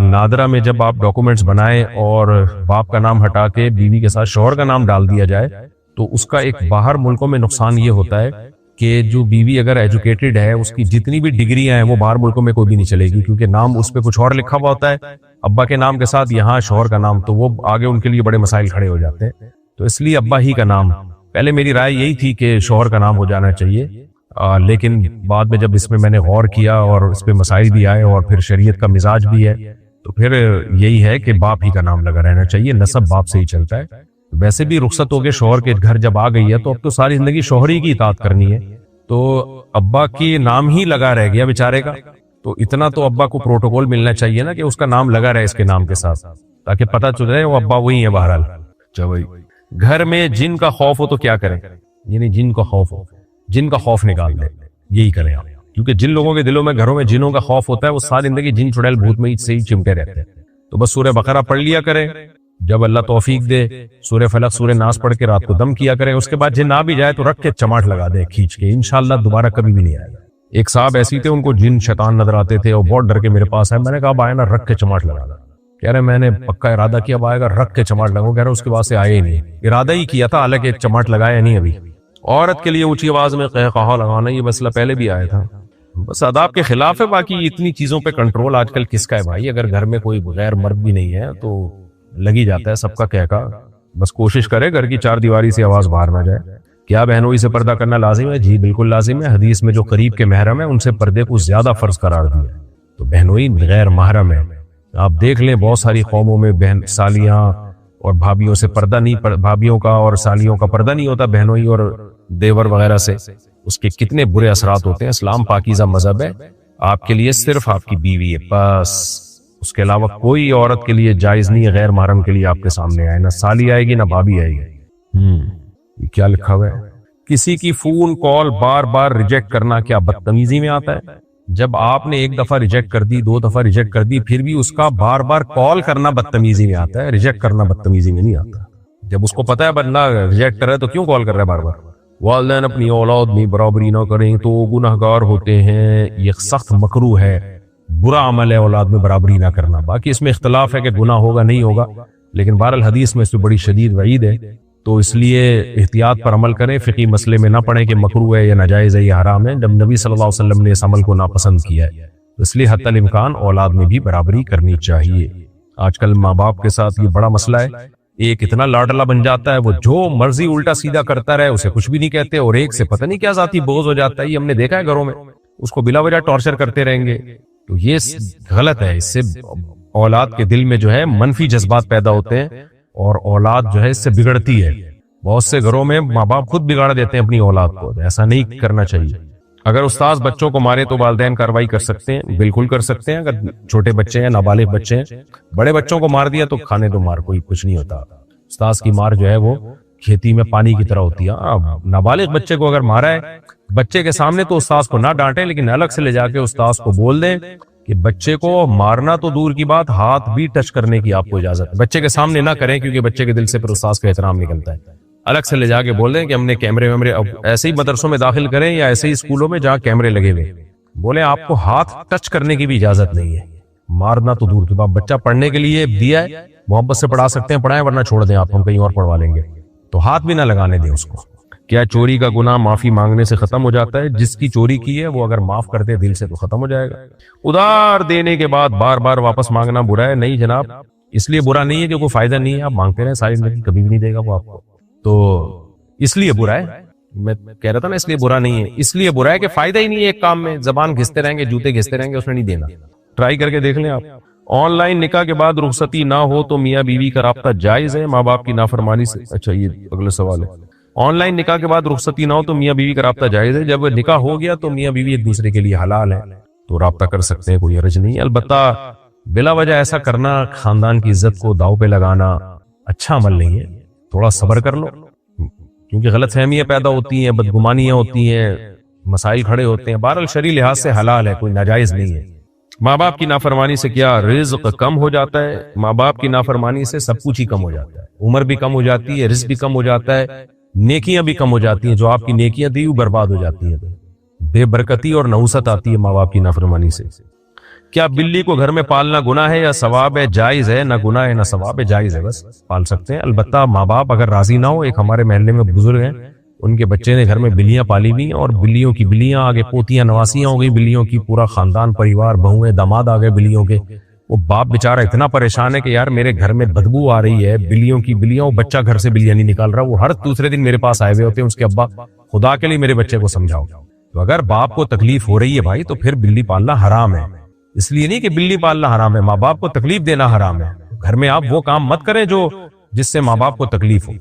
نادرہ میں جب آپ ڈاکومنٹس بنائیں اور باپ کا نام ہٹا کے بیوی کے ساتھ شوہر کا نام ڈال دیا جائے تو اس کا ایک باہر ملکوں میں نقصان یہ ہوتا ہے کہ جو بیوی اگر ایجوکیٹڈ ہے، اس کی جتنی بھی ڈگریاں ہیں وہ باہر ملکوں میں کوئی بھی نہیں چلے گی، کیونکہ نام اس پہ کچھ اور لکھا ہوا ہوتا ہے ابا کے نام کے ساتھ، یہاں شوہر کا نام، تو وہ آگے ان کے لیے بڑے مسائل کھڑے ہو جاتے ہیں۔ تو اس لیے ابا ہی کا نام، پہلے میری رائے یہی تھی کہ شوہر کا نام ہو جانا چاہیے، لیکن بعد میں جب اس میں نے غور کیا اور اس پہ مسائل بھی آئے اور پھر شریعت کا مزاج بھی ہے، تو پھر یہی ہے کہ باپ ہی کا نام لگا رہنا چاہیے، نسب باپ سے ہی چلتا ہے۔ ویسے بھی رخصت ہو کے شوہر کے گھر جب آ گئی ہے تو اب تو ساری زندگی شوہر ہی کی اطاعت کرنی ہے، تو ابا کی نام ہی لگا رہ گیا بیچارے کا، تو اتنا تو ابا کو پروٹوکول ملنا چاہیے نا کہ اس کا نام لگا رہے اس کے نام کے ساتھ، تاکہ پتہ چل جائے وہ ابا وہی ہے بہرحال۔ گھر میں جن کا خوف ہو تو کیا کریں؟ یعنی جن کا خوف ہو، جن کا خوف نکال دیں، یہی کریں آپ، کیونکہ جن لوگوں کے دلوں میں گھروں میں جنوں کا خوف ہوتا ہے وہ ساری زندگی جن چڑیل بھوت میں سے ہی چمٹے رہتے ہیں۔ تو بس سورہ بقرہ پڑھ لیا کریں، جب اللہ توفیق دے سورہ فلق سورہ ناس پڑھ کے رات کو دم کیا کریں، اس کے بعد جن آ بھی جائے تو رکھ کے چماٹ لگا دیں کھینچ کے، انشاءاللہ دوبارہ کبھی بھی نہیں آئے گا۔ ایک صاحب ایسی تھے، ان کو جن شیطان نظر آتے تھے اور بہت ڈر کے میرے پاس آئے، میں نے کہا اب آئے نا رکھ کے چماٹ لگا دا، کہہ رہے میں نے پکا ارادہ کیا اب آئے گا رکھ کے چماٹ لگاؤں، کہہ رہے اس کے بعد سے آئے ہی نہیں، ارادہ ہی کیا تھا حالانکہ چماٹ لگایا نہیں ابھی۔ عورت کے لیے اونچی آواز میں قہقہا لگانا یہ مسئلہ پہلے بھی آیا تھا، بس آداب کے خلاف ہے، باقی اتنی چیزوں پہ کنٹرول آج کل کس کا ہے بھائی؟ اگر گھر میں کوئی غیر مرد بھی نہیں ہے تو لگ ہی جاتا ہے سب کا کہکا، بس کوشش کرے گھر کی چار دیواری سے آواز باہر نہ جائے۔ کیا بہنوئی سے پردہ کرنا لازم ہے؟ جی بالکل لازم ہے، حدیث میں جو قریب کے محرم ہیں ان سے پردے کو زیادہ فرض قرار دیا ہے، تو بہنوئی غیر محرم ہے، آپ دیکھ لیں بہت ساری قوموں میں بہن سالیاں اور بھابھیوں سے پردہ نہیں، بھابھیوں کا اور سالیوں کا پردہ نہیں ہوتا بہنوئی اور دیور وغیرہ سے، اس کے کتنے برے اثرات ہوتے ہیں۔ اسلام پاکیزہ مذہب ہے، آپ کے لیے صرف آپ کی بیوی ہے بس، اس کے علاوہ کوئی عورت کے لیے جائز نہیں ہے غیر محرم کے لیے آپ کے سامنے آئے، نہ سالی آئے گی نہ بھابھی آئے گی۔ یہ کیا لکھا ہوا ہے؟ کسی کی فون کال بار بار ریجیکٹ کرنا کیا بدتمیزی میں آتا ہے؟ جب آپ نے ایک دفعہ ریجیکٹ کر دی، دو دفعہ ریجیکٹ کر دی، پھر بھی اس کا بار بار کال کرنا بدتمیزی میں آتا ہے، ریجیکٹ کرنا بدتمیزی میں نہیں آتا۔ جب اس کو پتا ہے بندہ ریجیکٹ کر رہا ہے تو کیوں کال کر رہا ہے بار بار؟ والدین اپنی اولاد میں برابری نہ کریں تو گنہگار ہوتے ہیں، یہ سخت مکروہ ہے، برا عمل ہے اولاد میں برابری نہ کرنا۔ باقی اس میں اختلاف ہے کہ گناہ ہوگا نہیں ہوگا، لیکن بہرحال حدیث میں اس میں بڑی شدید وعید ہے، تو اس لیے احتیاط پر عمل کریں، فقہی مسئلے میں نہ پڑیں کہ مکروہ ہے یا ناجائز ہے یا حرام ہے، جب نبی صلی اللہ علیہ وسلم نے اس عمل کو ناپسند کیا ہے، اس لیے حتی الامکان اولاد میں بھی برابری کرنی چاہیے۔ آج کل ماں باپ کے ساتھ یہ بڑا مسئلہ ہے، ایک اتنا لاڈلا بن جاتا ہے وہ جو مرضی الٹا سیدھا کرتا رہے اسے کچھ بھی نہیں کہتے، اور ایک سے پتہ نہیں کیا ذاتی بغض ہو جاتا ہے، یہ ہم نے دیکھا ہے گھروں میں، اس کو بلا وجہ ٹارچر کرتے رہیں گے، تو یہ غلط ہے، اس سے اولاد کے دل میں جو ہے منفی جذبات پیدا ہوتے ہیں اور اولاد جو ہے اس سے بگڑتی ہے۔ بہت سے گھروں میں ماں باپ خود بگاڑ دیتے ہیں اپنی اولاد کو، ایسا نہیں کرنا چاہیے۔ اگر استاذ بچوں کو مارے تو والدین کارروائی کر سکتے ہیں؟ بالکل کر سکتے ہیں، اگر چھوٹے بچے ہیں، نابالغ بچے ہیں۔ بڑے بچوں کو مار دیا تو کھانے تو مار، کوئی کچھ نہیں ہوتا، استاذ کی مار جو ہے وہ کھیتی میں پانی کی طرح ہوتی ہے۔ نابالغ بچے کو اگر مارا ہے بچے کے سامنے تو استاذ کو نہ ڈانٹیں، لیکن الگ سے لے جا کے استاذ کو بول دیں کہ بچے کو مارنا تو دور کی بات، ہاتھ بھی ٹچ کرنے کی آپ کو اجازت ہے، بچے کے سامنے نہ کریں کیونکہ بچے کے دل سے پھر استاذ کا احترام نکلتا ہے۔ الگ سے لے جا کے بول دیں کہ ہم نے کیمرے ویمرے، ایسے ہی مدرسوں میں داخل کریں یا ایسے ہی اسکولوں میں جہاں کیمرے لگے ہوئے، بولیں آپ کو ہاتھ ٹچ کرنے کی بھی اجازت نہیں ہے، مارنا تو دور کی بات، بچہ پڑھنے کے لیے دیا ہے، محبت سے پڑھا سکتے ہیں پڑھائیں، ورنہ چھوڑ دیں آپ، ہم کہیں اور پڑھوا لیں گے، تو ہاتھ بھی نہ لگانے دیں اس کو۔ کیا چوری کا گناہ معافی مانگنے سے ختم ہو جاتا ہے؟ جس کی چوری کی ہے وہ اگر معاف کر دے دل سے تو ختم ہو جائے گا۔ ادھار دینے کے بعد بار بار واپس مانگنا برا ہے؟ نہیں جناب، اس لیے برا نہیں ہے کہ کوئی فائدہ نہیں ہے، آپ مانگتے رہیں ساری زندگی، کبھی بھی نہیں دے گا وہ آپ کو، تو اس لیے برا ہے، میں کہہ رہا تھا نا اس لیے برا نہیں ہے، اس لیے برا ہے کہ فائدہ ہی نہیں ہے ایک کام میں، زبان گھستے رہیں گے، جوتے گھستے رہیں گے، اس نے نہیں دینا۔ ٹرائی کر کے دیکھ لیں آپ۔ آن لائن نکاح کے بعد رخصتی نہ ہو تو میاں بیوی کا رابطہ جائز ہے ماں باپ کی نافرمانی سے؟ اچھا یہ اگلا سوال ہے، آن لائن نکاح کے بعد رخصتی نہ ہو تو میاں بیوی کا رابطہ جائز ہے؟ جب نکاح ہو گیا تو میاں بیوی ایک دوسرے کے لیے حلال ہے، تو رابطہ کر سکتے ہیں، کوئی حرج نہیں ہے۔ البتہ بلا وجہ ایسا کرنا، خاندان کی عزت کو داؤ پہ لگانا اچھا عمل نہیں ہے، تھوڑا صبر کر لو، کیونکہ غلط فہمیاں پیدا ہوتی ہیں، بدگمانیاں ہوتی ہیں، مسائل کھڑے ہوتے ہیں۔ بہرحال شرعی لحاظ سے حلال ہے، کوئی ناجائز نہیں ہے۔ ماں باپ کی نافرمانی سے کیا رزق کم ہو جاتا ہے؟ ماں باپ کی نافرمانی سے سب کچھ ہی کم ہو جاتا ہے، عمر بھی کم ہو جاتی ہے، رزق بھی کم ہو جاتا ہے، نیکیاں بھی کم ہو جاتی ہیں، جو آپ کی نیکیاں تھی وہ برباد ہو جاتی ہیں، بے برکتی اور نحوست آتی ہے ماں باپ کی نافرمانی سے۔ کیا بلی کو گھر میں پالنا گناہ ہے یا ثواب ہے؟ جائز ہے، نہ گناہ ہے نہ ثواب ہے، جائز ہے، بس پال سکتے ہیں۔ البتہ ماں باپ اگر راضی نہ ہو، ایک ہمارے محلے میں بزرگ ہیں، ان کے بچے نے گھر میں بلیاں پالی ہوئی اور بلیوں کی بلیاں آگے پوتیاں نواسیاں ہو گئی بلیوں کی، پورا خاندان پریوار بہویں داماد آ گئے بلیوں کے، وہ باپ بیچارہ اتنا پریشان ہے کہ یار میرے گھر میں بدبو آ رہی ہے بلیوں کی، بلیاں، وہ بچہ گھر سے بلیاں نہیں نکال رہا، وہ ہر دوسرے دن میرے پاس آئے ہوئے ہوتے ہیں، اس کے ابا خدا کے لیے میرے بچے کو سمجھاؤ۔ تو اگر باپ کو تکلیف ہو رہی ہے بھائی تو پھر بلی پالنا حرام ہے، اس لیے نہیں کہ بلی پالنا حرام ہے، ماں باپ کو تکلیف دینا حرام ہے۔ گھر میں آپ وہ کام مت کریں جو جس سے ماں باپ کو تکلیف ہو،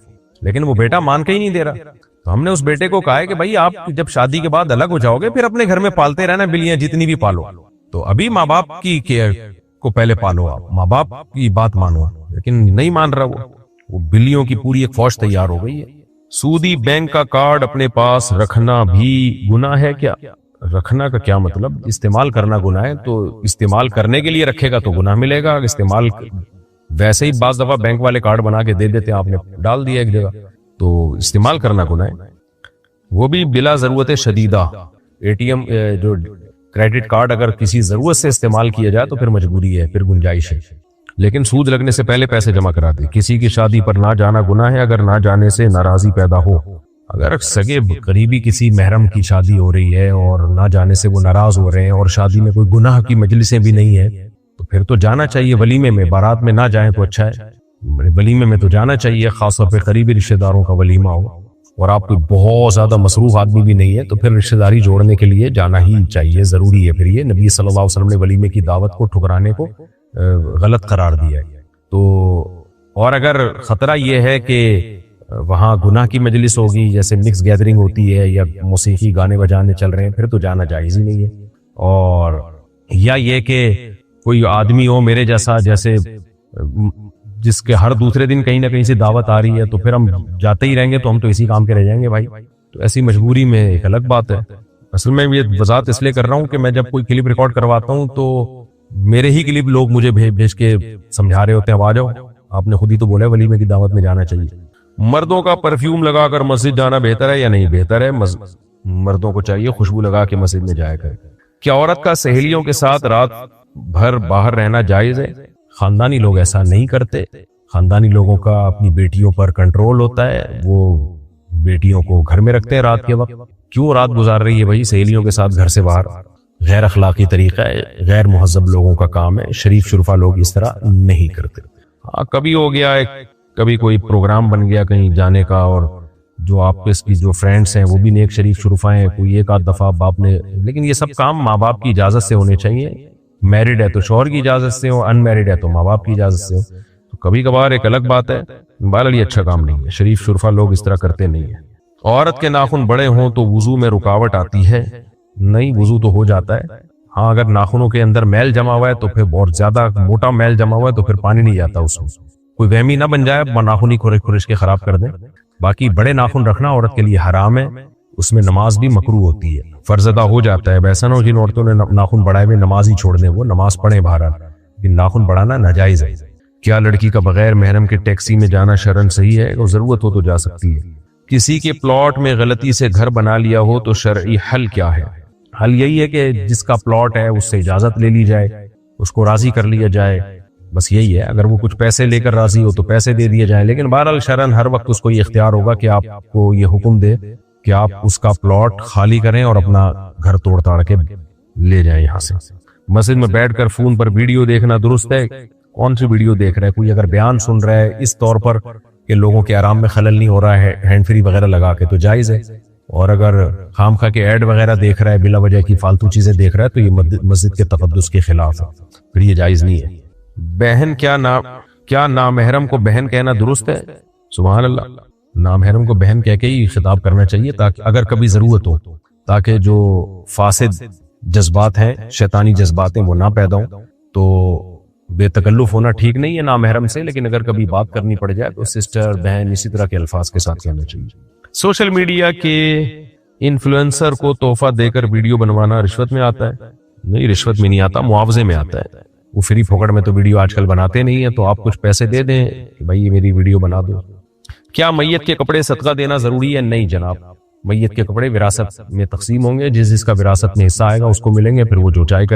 لیکن وہ بیٹا مان کے ہی نہیں دے رہا۔ تو ہم نے اس بیٹے کو کہا ہے کہ بھائی آپ جب شادی کے بعد الگ ہو جاؤ گے پھر اپنے گھر میں پالتے رہنا بلیاں جتنی بھی پالو، تو ابھی ماں باپ کی کیئر کو پہلے پالو، آپ ماں باپ کی بات مانو، لیکن نہیں مان رہا وہ بلیوں کی پوری ایک فوج تیار ہو گئی ہے۔ سودی بینک کا کارڈ اپنے پاس رکھنا بھی گناہ ہے کیا؟ رکھنا کا کیا مطلب؟ استعمال کرنا گناہ ہے، تو استعمال کرنے کے لیے رکھے گا تو گناہ ملے گا، استعمال ویسے ہی بعض دفعہ بینک والے کارڈ بنا کے دے دیتے ہیں، آپ نے ڈال دیا ایک جگہ، تو استعمال کرنا گناہ ہے، وہ بھی بلا ضرورت شدیدہ۔ اے ٹی ایم جو کریڈٹ کارڈ اگر کسی ضرورت سے استعمال کیا جائے تو پھر مجبوری ہے، پھر گنجائش ہے، لیکن سود لگنے سے پہلے پیسے جمع کرا دے۔ کسی کی شادی پر نہ جانا گناہ ہے اگر نہ جانے سے ناراضی پیدا ہو؟ اگر سگے قریبی کسی محرم کی شادی ہو رہی ہے اور نہ جانے سے وہ ناراض ہو رہے ہیں اور شادی میں کوئی گناہ کی مجلسیں بھی نہیں ہیں تو پھر تو جانا چاہیے ولیمے میں، بارات میں نہ جائیں تو اچھا ہے، ولیمے میں تو جانا چاہیے، خاص طور پہ قریبی رشتہ داروں کا ولیمہ ہو اور آپ کوئی بہت زیادہ مصروف آدمی بھی نہیں ہے تو پھر رشتہ داری جوڑنے کے لیے جانا ہی چاہیے، ضروری ہے۔ پھر یہ نبی صلی اللہ علیہ وسلم نے ولیمے کی دعوت کو ٹھکرانے کو غلط قرار دیا ہے۔ تو اور اگر خطرہ یہ ہے کہ وہاں گناہ کی مجلس ہوگی، جیسے مکس گیدرنگ ہوتی ہے یا موسیقی گانے بجانے چل رہے ہیں، پھر تو جانا جائز ہی نہیں ہے۔ اور یا یہ کہ کوئی آدمی ہو میرے جیسا، جیسے جس کے ہر دوسرے دن کہیں نہ کہیں سے دعوت آ رہی ہے تو پھر ہم جاتے ہی رہیں گے تو ہم تو اسی کام کے رہ جائیں گے بھائی، تو ایسی مجبوری میں ایک الگ بات ہے۔ اصل میں یہ وضاحت اس لیے کر رہا ہوں کہ میں جب کوئی کلپ ریکارڈ کرواتا ہوں تو میرے ہی کلپ لوگ مجھے بھیج کے سمجھا رہے ہوتے ہیں، آ جاؤ، آپ نے خود ہی تو بولا ولیمے کی دعوت میں جانا چاہیے۔ مردوں کا پرفیوم لگا کر مسجد جانا بہتر ہے یا نہیں؟ بہتر ہے، مردوں کو چاہیے خوشبو لگا کے مسجد میں جایا کرے۔ کیا عورت کا سہیلیوں کے ساتھ رات بھر باہر رہنا جائز ہے؟ خاندانی لوگ ایسا نہیں کرتے، خاندانی لوگوں کا اپنی بیٹیوں پر کنٹرول ہوتا ہے، وہ بیٹیوں کو گھر میں رکھتے ہیں رات کے وقت، کیوں رات گزار رہی ہے بھائی سہیلیوں کے ساتھ گھر سے باہر؟ غیر اخلاقی طریقہ ہے، غیر مہذب لوگوں کا کام ہے، شریف شرفا لوگ اس طرح نہیں کرتے۔ ہاں کبھی ہو گیا ہے، کبھی کوئی پروگرام بن گیا کہیں جانے کا اور جو آپ کی جو فرینڈس ہیں وہ بھی نیک شریف شرفا ہیں، کوئی ایک آدھ دفعہ باپ نے، لیکن یہ سب کام ماں باپ کی اجازت سے ہونے چاہیے، میرڈ ہے تو شوہر کی اجازت سے ہو، ان میرڈ ہے تو ماں باپ کی اجازت سے ہو، تو کبھی کبھار ایک الگ بات ہے، بہرحال یہ اچھا کام نہیں ہے، شریف شرفا لوگ اس طرح کرتے نہیں ہیں۔ عورت کے ناخن بڑے ہوں تو وضو میں رکاوٹ آتی ہے؟ نہیں، وضو تو ہو جاتا ہے، ہاں اگر ناخنوں کے اندر میل جمع ہوا ہے تو پھر بہت زیادہ موٹا میل جمع ہوا ہے تو پھر پانی نہیں جاتا اس میں، کوئی وہمی نہ بن جائے ناخن ہی کھرش کے خراب کر دیں۔ باقی بڑے ناخن رکھنا عورت کے لیے حرام ہے، اس میں نماز بھی مکروہ ہوتی ہے، فرض ادا ہو جاتا ہے، ایسا نہ ہو جن عورتوں نے ناخن بڑھائے ہوئے نماز ہی چھوڑ دیں، وہ نماز پڑھیں بہرحال، لیکن ناخن بڑھانا ناجائز ہے۔ کیا لڑکی کا بغیر محرم کے ٹیکسی میں جانا شرعاً صحیح ہے؟ اگر ضرورت ہو تو جا سکتی ہے۔ کسی کے پلاٹ میں غلطی سے گھر بنا لیا ہو تو شرعی حل کیا ہے؟ حل یہی ہے کہ جس کا پلاٹ ہے اس سے اجازت لے لی جائے، اس کو راضی کر لیا جائے، بس یہی ہے، اگر وہ کچھ پیسے لے کر راضی ہو تو پیسے دے دیے جائیں، لیکن بہرحال شرعاً ہر وقت اس کو یہ اختیار ہوگا کہ آپ کو یہ حکم دے کہ آپ اس کا پلاٹ خالی کریں اور اپنا گھر توڑ تاڑ کے لے جائیں یہاں سے۔ مسجد میں بیٹھ کر فون پر ویڈیو دیکھنا درست ہے؟ کون سی ویڈیو دیکھ رہا ہے؟ کوئی اگر بیان سن رہا ہے اس طور پر کہ لوگوں کے آرام میں خلل نہیں ہو رہا ہے، ہینڈ فری وغیرہ لگا کے تو جائز ہے، اور اگر خام خواہ کے ایڈ وغیرہ دیکھ رہا ہے، بلا وجہ کی فالتو چیزیں دیکھ رہا ہے تو یہ مسجد کے تقدس کے خلاف ہے، پھر یہ جائز نہیں ہے۔ بہن کیا نامحرم کو بہن کہنا درست ہے؟ سبحان اللہ، نامحرم کو بہن کہہ کے ہی خطاب کرنا چاہیے تاکہ اگر کبھی ضرورت ہو، تاکہ جو فاسد جذبات ہیں، شیطانی جذبات ہیں، وہ نہ پیدا ہوں۔ تو بے تکلف ہونا ٹھیک نہیں ہے نامحرم سے، لیکن اگر کبھی بات کرنی پڑ جائے تو سسٹر، بہن، اسی طرح کے الفاظ کے ساتھ کہنا چاہیے۔ سوشل میڈیا کے انفلوئنسر کو تحفہ دے کر ویڈیو بنوانا رشوت میں آتا ہے؟ نہیں، رشوت میں نہیں آتا، معاوضے میں آتا ہے. وہ فری پھوکٹ میں تو ویڈیو آج کل بناتے نہیں ہیں، تو آپ کچھ پیسے دے دیں کہ بھائی یہ میری ویڈیو بنا دو. کیا میت کے کپڑے صدقہ دینا ضروری ہے؟ نہیں جناب، میت کے کپڑے وراثت میں تقسیم ہوں گے، جس کا وراثت میں حصہ آئے گا اس کو ملیں گے، پھر وہ جو چاہے